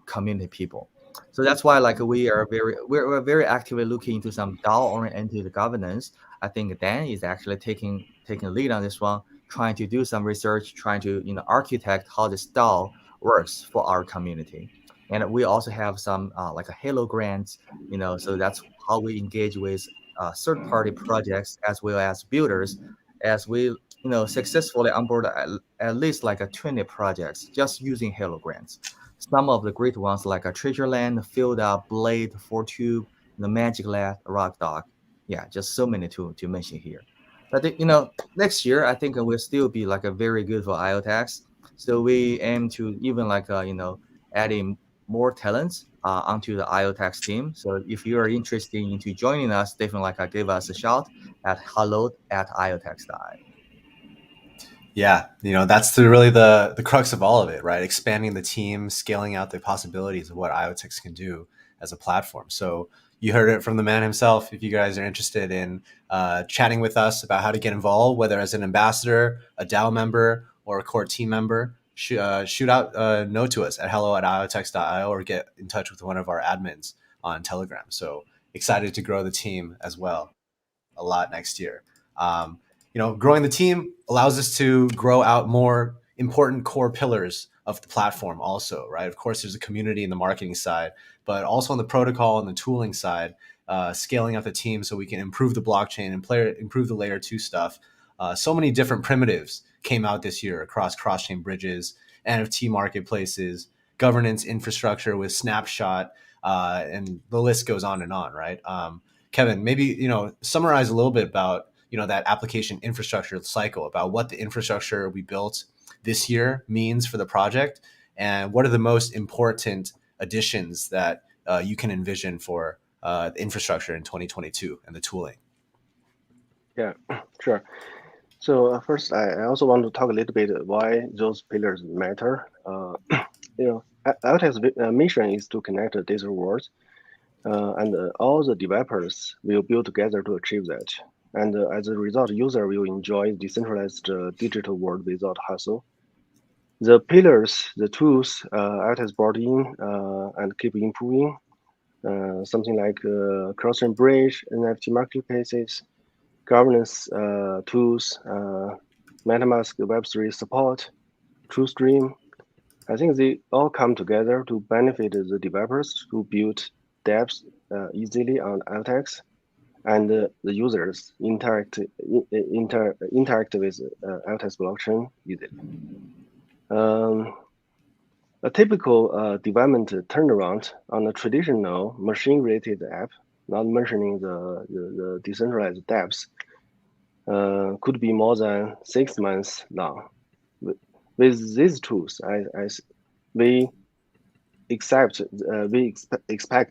Speaker 5: community people. So that's why like we're very actively looking into some DAO oriented governance. I think Dan is actually taking lead on this one, trying to do some research, trying to architect how this DAO works for our community. And we also have some like a Halo grants, so that's how we engage with third-party projects as well as builders, as we successfully onboard at least like a 20 projects just using Halo grants. Some of the great ones like a Treasureland, Field Up, Blade, Fortube, the Magic Lab, Rock Dog. Yeah, just so many to mention here. But next year I think it will still be like a very good for IoTeX. So we aim to even like adding more talents onto the IoTeX team. So if you are interested into joining us, definitely like give us a shout at hello@iotex.io.
Speaker 1: Yeah, that's really the crux of all of it, right? Expanding the team, scaling out the possibilities of what IoTeX can do as a platform. So you heard it from the man himself. If you guys are interested in chatting with us about how to get involved, whether as an ambassador, a DAO member, or a core team member, shoot out a note to us at hello@iotex.io or get in touch with one of our admins on Telegram. So excited to grow the team as well a lot next year. Growing the team allows us to grow out more important core pillars of the platform also, right? Of course, there's a community in the marketing side, but also on the protocol and the tooling side, scaling up the team so we can improve the blockchain and improve the layer 2 stuff. So many different primitives came out this year across cross-chain bridges, NFT marketplaces, governance infrastructure with Snapshot, and the list goes on, right? Qevan, maybe, summarize a little bit about, that application infrastructure cycle, about what the infrastructure we built this year means for the project, and what are the most important additions that you can envision for the infrastructure in 2022 and the tooling.
Speaker 6: Yeah, sure. So first, I also want to talk a little bit why those pillars matter. IoTex's mission is to connect the digital world, and all the developers will build together to achieve that. And as a result, user will enjoy decentralized digital world without hassle. The pillars, the tools IoTeX brought in and keep improving, something like cross-chain bridge, NFT marketplaces, governance tools, MetaMask Web3 support, TrueStream. I think they all come together to benefit the developers who build dApps easily on IoTeX, and the users interact with IoTeX blockchain easily. A typical development turnaround on a traditional machine-related app, not mentioning the decentralized dApps, could be more than 6 months long. With these tools, we expect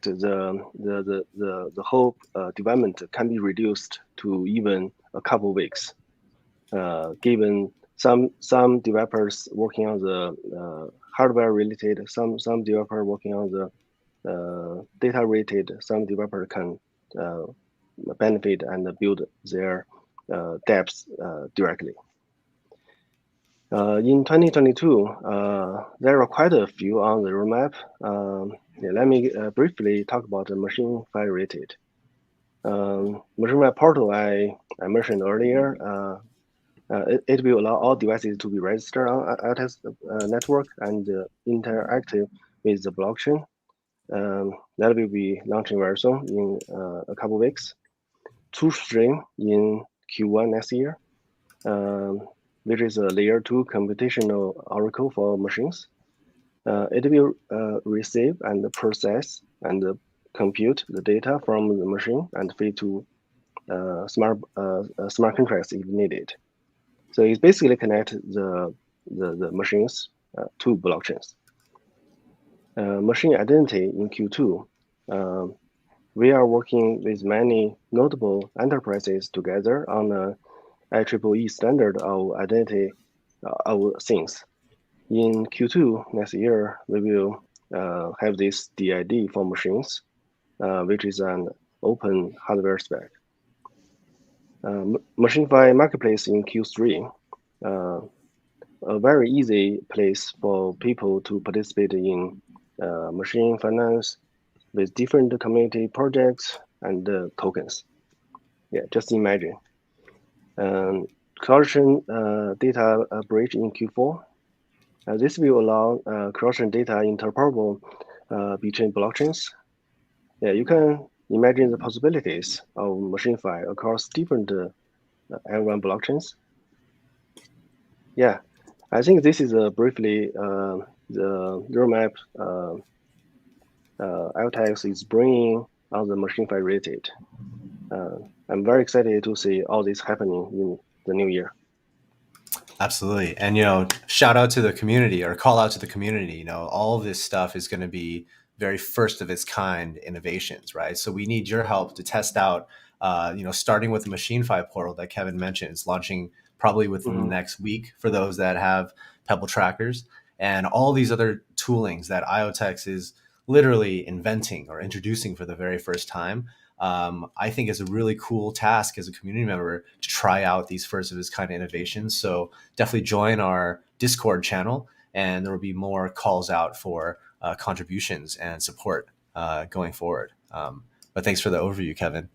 Speaker 6: the whole development can be reduced to even a couple of weeks, given some developers working on the hardware related, some developer working on the data related, some developer can benefit and build their dApps directly. In 2022, there are quite a few on the roadmap. Let me briefly talk about the MachineFi related. MachineFi portal I mentioned earlier, it will allow all devices to be registered on IoTeX network and interactive with the blockchain. That will be launching very soon in a couple of weeks. TrueStream in Q1 next year, which is a layer 2 computational oracle for machines. It will receive and process and compute the data from the machine and feed to smart contracts if needed. So it basically connect the machines to blockchains. Machine identity in Q2. We are working with many notable enterprises together on a IEEE standard of identity of things. In Q2 next year, we will have this DID for machines, which is an open hardware spec. MachineFi Marketplace in Q3, a very easy place for people to participate in machine finance with different community projects and tokens. Yeah, just imagine. Cross-chain data bridge in Q4. This will allow cross-chain data interoperable between blockchains. Yeah, you can imagine the possibilities of MachineFi across different L1 blockchains. Yeah, I think this is briefly the roadmap IoTeX is bringing on the MachineFi related. I'm very excited to see all this happening in the new year.
Speaker 1: Absolutely. And, shout out to the community, or call out to the community. All of this stuff is going to be very first of its kind innovations, right? So we need your help to test out, starting with the MachineFi portal that Qevan mentioned. It's launching probably within the next week for those that have Pebble trackers, and all these other toolings that IoTeX is literally inventing or introducing for the very first time. I think is a really cool task as a community member to try out these first of its kind of innovations. So definitely join our Discord channel, and there will be more calls out for contributions and support going forward. But thanks for the overview, Qevan.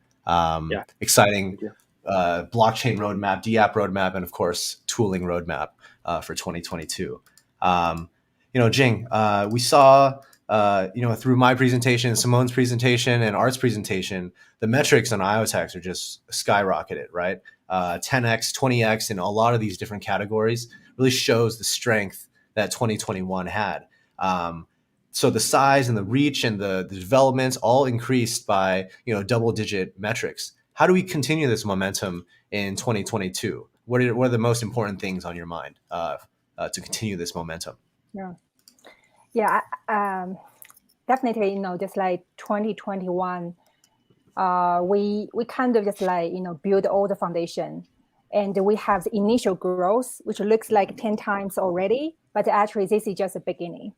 Speaker 6: Yeah.
Speaker 1: Exciting
Speaker 6: Thank you.
Speaker 1: blockchain roadmap, DApp roadmap, and of course, tooling roadmap for 2022. Jing, we saw, through my presentation, Simone's presentation, and Art's presentation, the metrics on IoTeX are just skyrocketed, right? 10x, 20x in a lot of these different categories really shows the strength that 2021 had. So the size and the reach and the developments all increased by double-digit metrics. How do we continue this momentum in 2022? What are the most important things on your mind to continue this momentum?
Speaker 4: Yeah, definitely. Just like 2021, we kind of just like build all the foundation, and we have the initial growth, which looks like 10 times already, but actually this is just a beginning.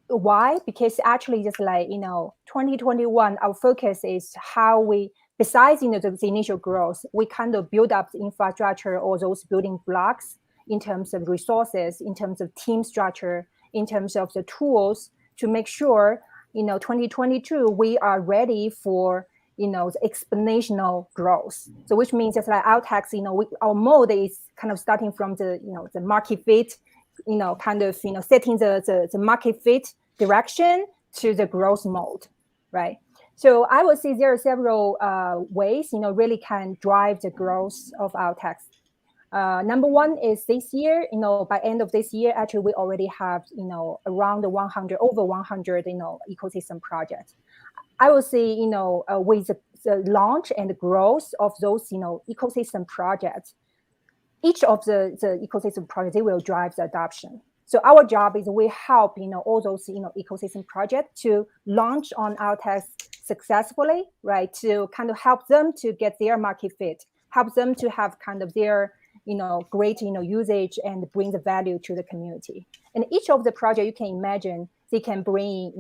Speaker 4: Why? Because actually just like 2021, our focus is how we, besides the initial growth, we kind of build up the infrastructure or those building blocks in terms of resources, in terms of team structure, in terms of the tools to make sure 2022 we are ready for the exponential growth. So which means just like IoTeX, our mode is kind of starting from the market fit, kind of setting the market fit direction to the growth mode, right? So I would say there are several ways really can drive the growth of IoTeX. Number one is this year, by end of this year, actually we already have around over 100 ecosystem projects. I would say with the launch and the growth of those ecosystem projects, each of the ecosystem projects, they will drive the adoption. So our job is we help all those ecosystem projects to launch on IoTeX successfully, right? To kind of help them to get their market fit, help them to have kind of their great usage and bring the value to the community. And each of the project, you can imagine, they can bring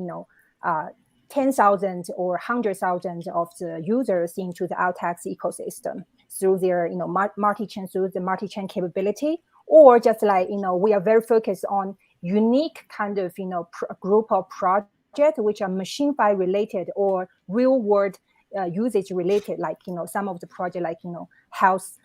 Speaker 4: 10,000 or 100,000 of the users into the IoTeX ecosystem through their multi-chain, through the multi-chain capability, or just like we are very focused on unique kind of group of projects which are MachineFi related or real world usage related, like some of the project like health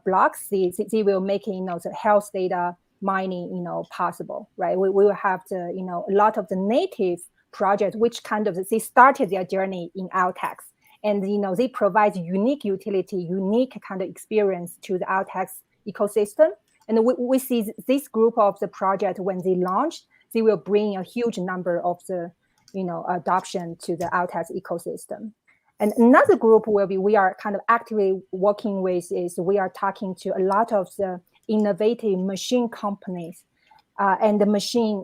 Speaker 4: blocks, they will make the health data mining possible, right? We will have the a lot of the native projects which kind of they started their journey in IoTeX, and they provide unique utility, unique kind of experience to the IoTeX ecosystem. And we see this group of the project, when they launch, they will bring a huge number of the adoption to the IoTeX ecosystem. And another group we are kind of actively working with is we are talking to a lot of the innovative machine companies and the machine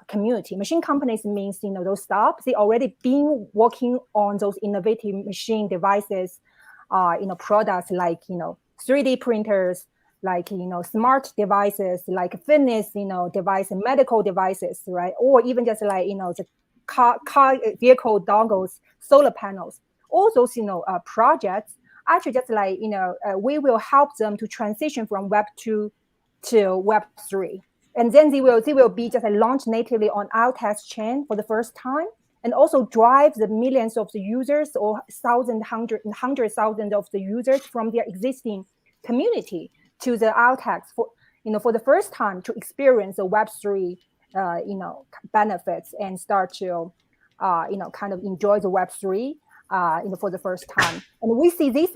Speaker 4: community. Machine companies means those startups, they already been working on those innovative machine devices, products like 3D printers, like smart devices, like fitness device and medical devices, right? Or even just like the car vehicle dongles, solar panels. All those projects actually just like we will help them to transition from Web 2 to Web 3, and then they will be just launched natively on IoTeX chain for the first time, and also drive the millions of the users or hundred thousand of the users from their existing community to the IoTeX for the first time to experience the Web 3 benefits and start to kind of enjoy the Web 3 for the first time. And we see this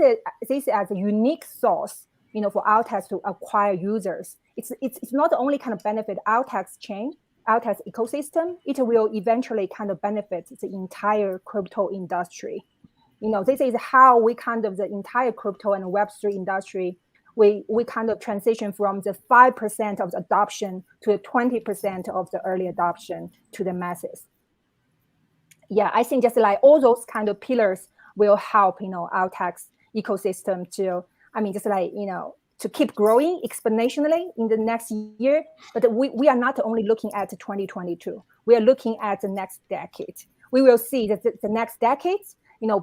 Speaker 4: as a unique source for IoTeX to acquire users. It's not only kind of benefit IoTeX chain, IoTeX ecosystem, it will eventually kind of benefit the entire crypto industry. This is how we kind of the entire crypto and Web3 industry, we kind of transition from the 5% of the adoption to the 20% of the early adoption to the masses. Yeah, I think just like all those kind of pillars will help, IoTeX ecosystem to, just like, to keep growing exponentially in the next year. But we are not only looking at 2022, we are looking at the next decade. We will see that the next decade,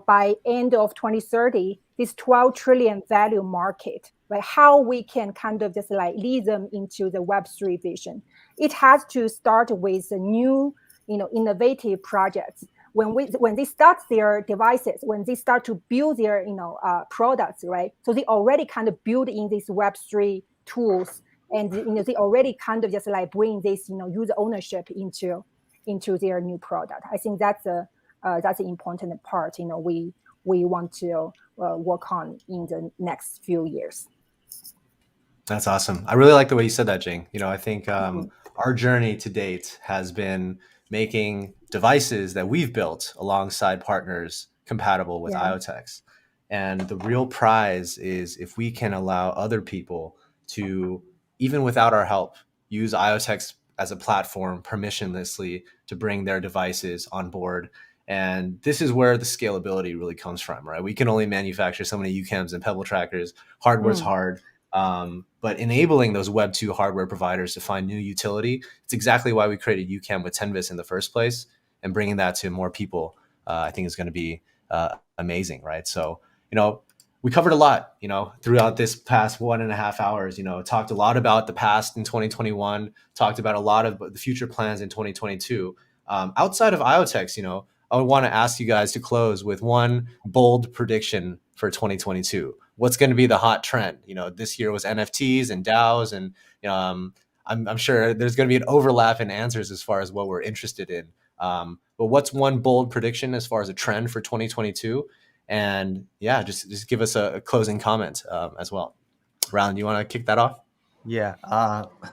Speaker 4: by end of 2030, this 12 trillion value market, right? How we can kind of just like lead them into the Web3 vision. It has to start with the new, innovative projects, when they start their devices, when they start to build their products, right? So they already kind of build in these Web3 tools, and they already kind of just like bring this user ownership into their new product. I think that's an important part we want to work on in the next few years.
Speaker 1: That's awesome. I really like the way you said that, Jing. I think our journey to date has been making devices that we've built alongside partners compatible with IoTeX. And the real prize is if we can allow other people to, even without our help, use IoTeX as a platform permissionlessly to bring their devices on board. And this is where the scalability really comes from, right? We can only manufacture so many UChems and Pebble trackers. Hardware's hard. But enabling those Web 2 hardware providers to find new utility, it's exactly why we created UChem with Tenvis in the first place. And bringing that to more people, I think is going to be amazing, right? So, we covered a lot, throughout this past 1.5 hours, talked a lot about the past in 2021, talked about a lot of the future plans in 2022. Outside of IoTeX, I would want to ask you guys to close with one bold prediction for 2022. What's going to be the hot trend? This year was NFTs and DAOs, and I'm sure there's going to be an overlap in answers as far as what we're interested in. But what's one bold prediction as far as a trend for 2022? And yeah, just give us a closing comment as well. Raullen, you want to kick that off?
Speaker 5: Yeah,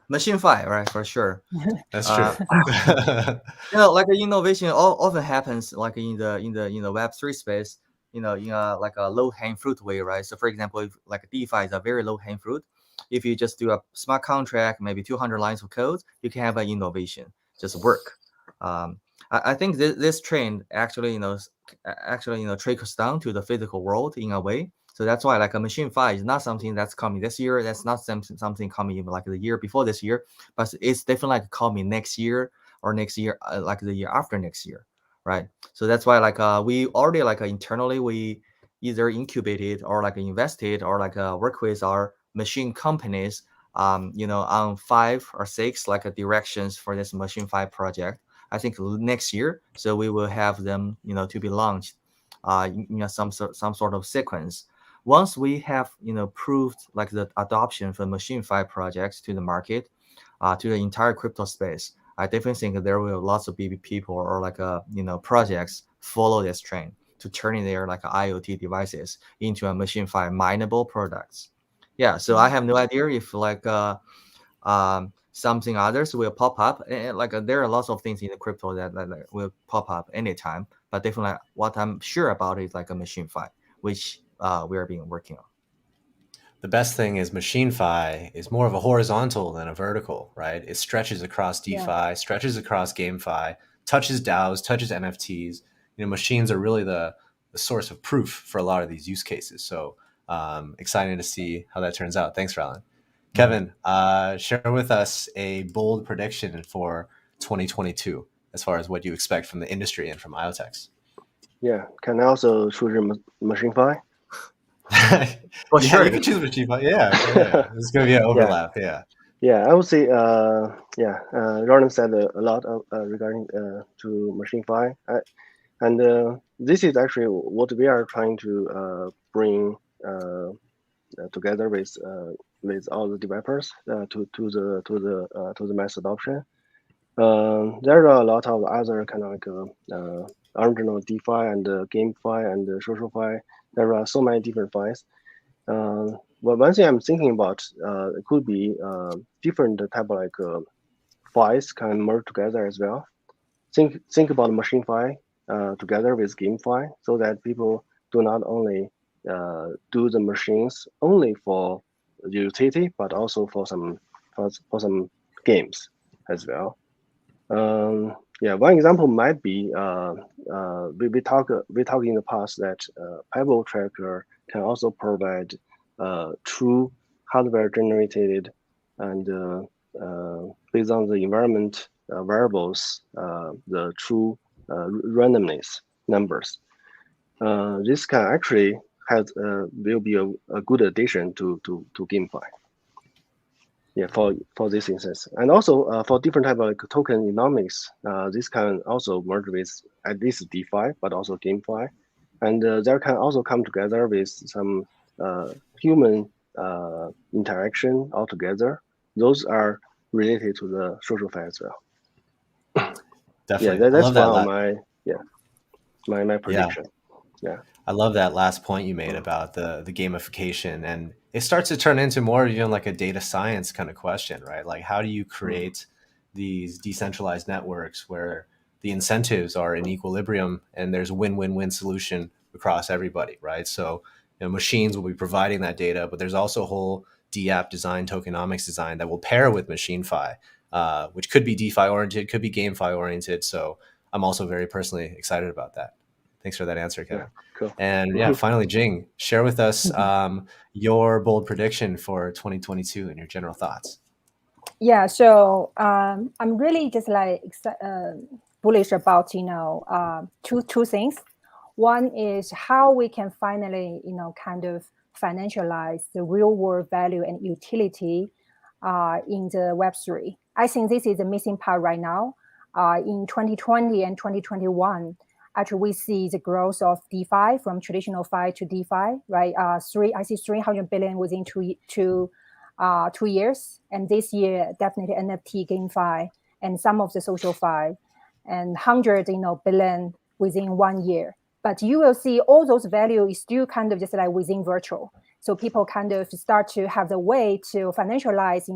Speaker 5: machine 5, right, for sure.
Speaker 1: That's true.
Speaker 5: Like innovation often happens like in the Web3 space, in like a low hanging fruit way, right? So for example, if like DeFi is a very low hanging fruit, if you just do a smart contract, maybe 200 lines of code, you can have an innovation just work. I think this trend actually trickles down to the physical world in a way. So that's why like a machine 5 is not something that's coming this year. That's not something coming even like the year before this year, but it's definitely like coming next year or next year, like the year after next year, right? So that's why like we already like internally we either incubated or like invested or like work with our machine companies, on 5 or 6 like directions for this machine 5 project. I think next year, so we will have them, to be launched, some sort of sequence. Once we have, proved like the adoption for machine 5 projects to the market, to the entire crypto space, I definitely think there will lots of people or like projects follow this trend to turning their like IoT devices into a machine 5 mineable products. Yeah, so I have no idea if like something others will pop up. And like there are lots of things in the crypto that will pop up anytime. But definitely, what I'm sure about is like a machine 5, which we are being working on.
Speaker 1: The best thing is machine 5 is more of a horizontal than a vertical, right? It stretches across DeFi, stretches across GameFi, touches DAOs, touches NFTs. Machines are really the source of proof for a lot of these use cases. So exciting to see how that turns out. Thanks, Raullen. Qevan, share with us a bold prediction for 2022 as far as what you expect from the industry and from IoTeX.
Speaker 6: Yeah, can I also choose machine 5?
Speaker 1: Well, sure, you can choose machine 5. Yeah. There's going to be an overlap.
Speaker 6: Yeah, I would say, Raullen said a lot regarding to machine 5. And this is actually what we are trying to bring together with all the developers to the mass adoption. There are a lot of other kind of like original DeFi and GameFi and SocialFi. There are so many different FIs. Well, one thing I'm thinking about it could be different type of like FIs can merge together as well. Think about machine FI together with GameFi, so that people do not only do the machines only for utility, but also for some games as well. One example might be we talked in the past that Pebble tracker can also provide true hardware generated and based on the environment variables, the true randomness numbers. This can actually will be a good addition to GameFi. for this instance. And also for different type of tokenomics, this can also merge with at least DeFi, but also GameFi. And there can also come together with some human interaction altogether. Those are related to the social fi as well.
Speaker 1: Definitely.
Speaker 6: Yeah, that's
Speaker 1: I love
Speaker 6: one
Speaker 1: that.
Speaker 6: of my prediction. Yeah.
Speaker 1: I love that last point you made about the gamification, and it starts to turn into more even like a data science kind of question, right? Like, how do you create these decentralized networks where the incentives are in equilibrium and there's a win-win-win solution across everybody, right? So, machines will be providing that data, but there's also a whole DApp design, tokenomics design that will pair with MachineFi, which could be DeFi oriented, could be GameFi oriented. So I'm also very personally excited about that. Thanks for that answer, Qevan.
Speaker 6: Yeah, cool.
Speaker 1: And yeah, finally, Jing, share with us your bold prediction for 2022 and your general thoughts.
Speaker 4: Yeah, so I'm really just like bullish about two things. One is how we can finally kind of financialize the real world value and utility in the Web3. I think this is a missing part right now. In 2020 and 2021, actually we see the growth of DeFi from traditional Fi to DeFi, right? I see 300 billion within two years, and this year definitely NFT, GameFi, and some of the social fi, and 100 billion within 1 year. But you will see all those value is still kind of just like within virtual. So people kind of start to have the way to financialize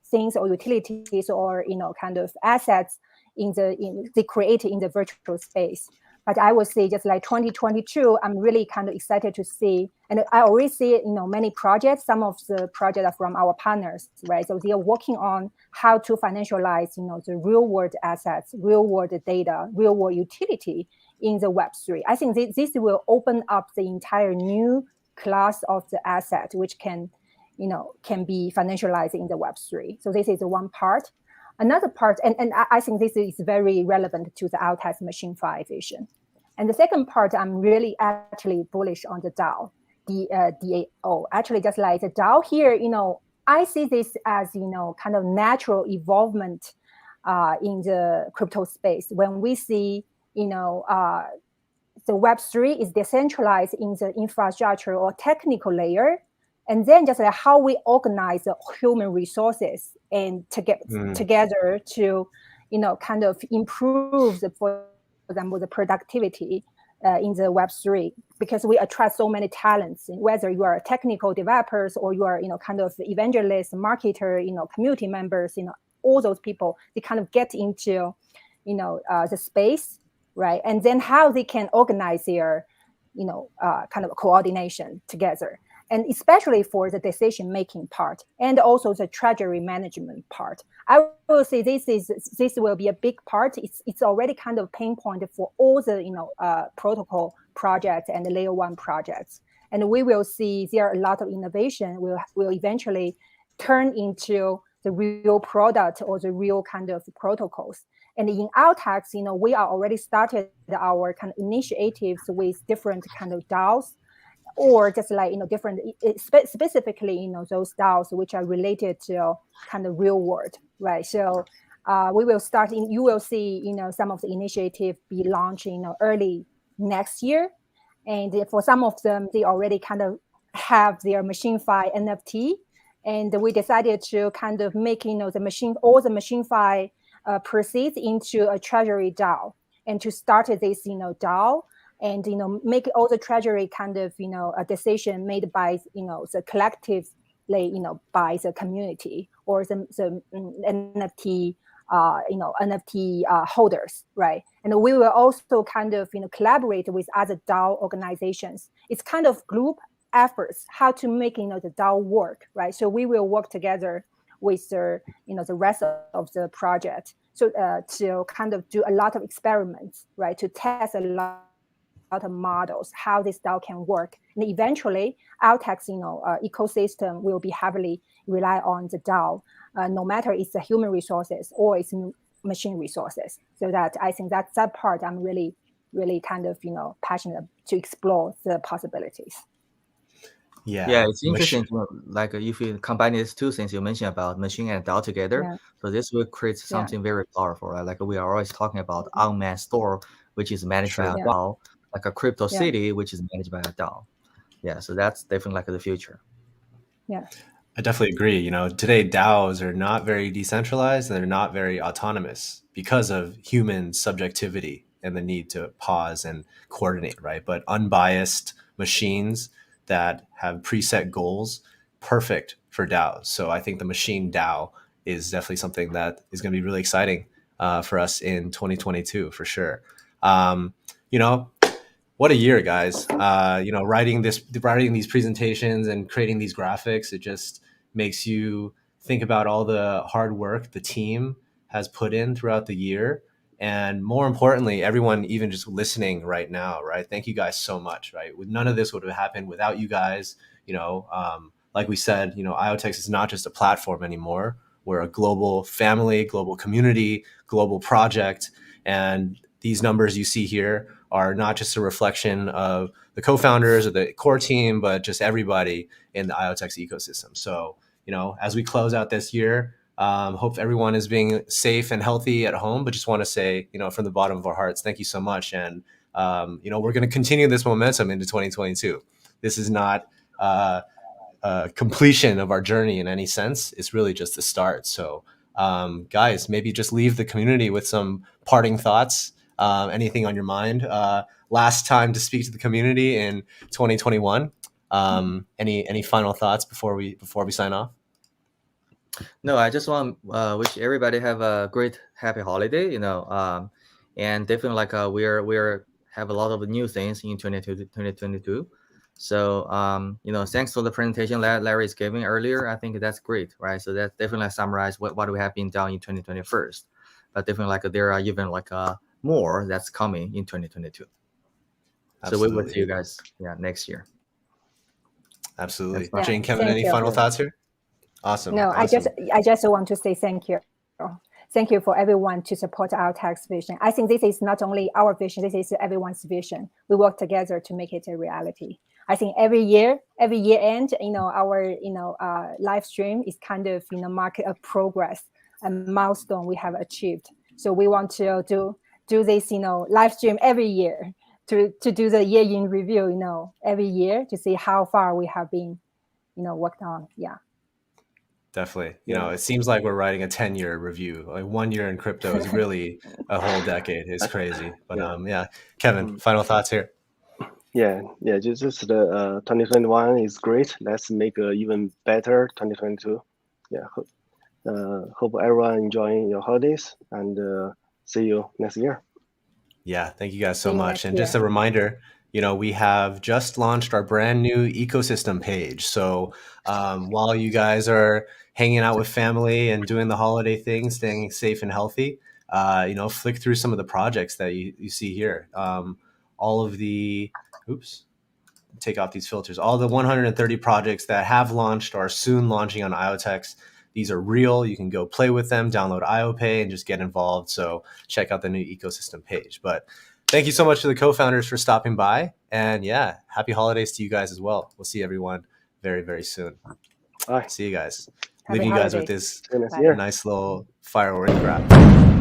Speaker 4: things or utilities or kind of assets they create in the virtual space. But I would say just like 2022, I'm really kind of excited to see, and I already see many projects. Some of the projects are from our partners, right? So they are working on how to financialize the real world assets, real world data, real world utility in the Web3. I think this will open up the entire new class of the asset which can be financialized in the Web3. So this is one part. Another part, and I think this is very relevant to the IoTeX MachineFi vision. And the second part, I'm really actually bullish on the DAO, DAO. Actually, just like the DAO here, I see this as kind of natural evolvement in the crypto space. When we see the Web3 is decentralized in the infrastructure or technical layer, and then just like how we organize the human resources and to get together to, kind of improve for example, the productivity in the Web3, because we attract so many talents, whether you are technical developers or you are, kind of evangelist, marketer, community members, all those people, they kind of get into, the space, right? And then how they can organize their, kind of coordination together. And especially for the decision-making part, and also the treasury management part, I will say this will be a big part. It's already kind of pain point for all the protocol projects and the layer 1 projects. And we will see there are a lot of innovation will eventually turn into the real product or the real kind of protocols. And in IoTeX, we are already started our kind of initiatives with different kind of DAOs, or just like different specifically those DAOs which are related to kind of real world, right? So we will start you will see some of the initiative be launching early next year, and for some of them they already kind of have their MachineFi NFT, and we decided to kind of make all the MachineFi proceeds into a treasury DAO, and to start this DAO. And make all the treasury kind of a decision made by the collectively by the community or the NFT NFT holders, right? And we will also kind of collaborate with other DAO organizations. It's kind of group efforts how to make the DAO work, right? So we will work together with the the rest of the project, so to kind of do a lot of experiments, right? To test a lot of models, how this DAO can work. And eventually, IoTeX ecosystem will be heavily rely on the DAO, no matter it's the human resources or it's machine resources. So that I think that part I'm really kind of passionate to explore the possibilities.
Speaker 5: Yeah, it's interesting. Like if you combine these two things you mentioned about machine and DAO together,
Speaker 4: Yeah.
Speaker 5: so this will create something very powerful, right? Like we are always talking about unmanned store, which is managed by a
Speaker 4: Yeah.
Speaker 5: DAO, like a crypto
Speaker 4: Yeah.
Speaker 5: city, which is managed by a DAO. Yeah, so that's definitely like the future.
Speaker 4: Yeah.
Speaker 1: I definitely agree. You know, today DAOs are not very decentralized and they're not very autonomous because of human subjectivity and the need to pause and coordinate, right? But unbiased machines that have preset goals, perfect for DAOs. So I think the machine DAO is definitely something that is going to be really exciting for us in 2022 for sure. You know, what a year, guys. You know, writing these presentations and creating these graphics, it just makes you think about all the hard work the team has put in throughout the year. And more importantly, everyone even just listening right now, right? Thank you guys so much, right? None of this would have happened without you guys. You know, like we said, you know, IoTeX is not just a platform anymore. We're a global family, global community, global project. And these numbers you see here are not just a reflection of the co-founders or the core team, but just everybody in the IoTeX ecosystem. So, you know, as we close out this year, hope everyone is being safe and healthy at home, but just want to say, you know, from the bottom of our hearts, thank you so much. And, you know, we're going to continue this momentum into 2022. This is not completion of our journey in any sense. It's really just the start. So, guys, maybe just leave the community with some parting thoughts. Anything on your mind? Last time to speak to the community in 2021. Any final thoughts before we sign off?
Speaker 5: No, I just want wish everybody have a great happy holiday. You know, and definitely like we're have a lot of new things in 2022. So you know, thanks for the presentation that Larry is giving earlier. I think that's great, right? So that definitely summarize what we have been done in 2021. But definitely like there are even like more that's coming in 2022.
Speaker 1: Absolutely.
Speaker 5: So we will see you guys next year.
Speaker 1: Absolutely.
Speaker 4: Yeah,
Speaker 1: Jing, Qevan, any final thoughts here? Awesome.
Speaker 4: No,
Speaker 1: awesome.
Speaker 4: I just want to say thank you. Thank you for everyone to support our tax vision. I think this is not only our vision, this is everyone's vision. We work together to make it a reality. I think every year end, you know, our live stream is kind of mark a progress, a milestone we have achieved. So we want to do this live stream every year to do the year in review every year to see how far we have been worked on. Yeah.
Speaker 1: Definitely. You know, it seems like we're writing a 10-year review. Like 1 year in crypto is really a whole decade. It's crazy. But yeah, Qevan, final thoughts here.
Speaker 6: Yeah, just the 2021 is great. Let's make a even better 2022. Yeah, hope everyone enjoying your holidays and see you next year.
Speaker 1: Yeah, thank you guys so much. And just a reminder, you know, we have just launched our brand new ecosystem page. So while you guys are hanging out with family and doing the holiday thing, staying safe and healthy, you know, flick through some of the projects that you see here. All of the, take off these filters. All the 130 projects that have launched or are soon launching on IoTeX. These are real. You can go play with them, download IoPay, and just get involved. So check out the new ecosystem page. But thank you so much to the co-founders for stopping by. And yeah, happy holidays to you guys as well. We'll see everyone very, very soon.
Speaker 6: Bye.
Speaker 1: See you guys.
Speaker 4: Happy
Speaker 1: Leaving you guys
Speaker 4: holidays.
Speaker 1: with this
Speaker 6: Bye.
Speaker 1: nice little firework wrap.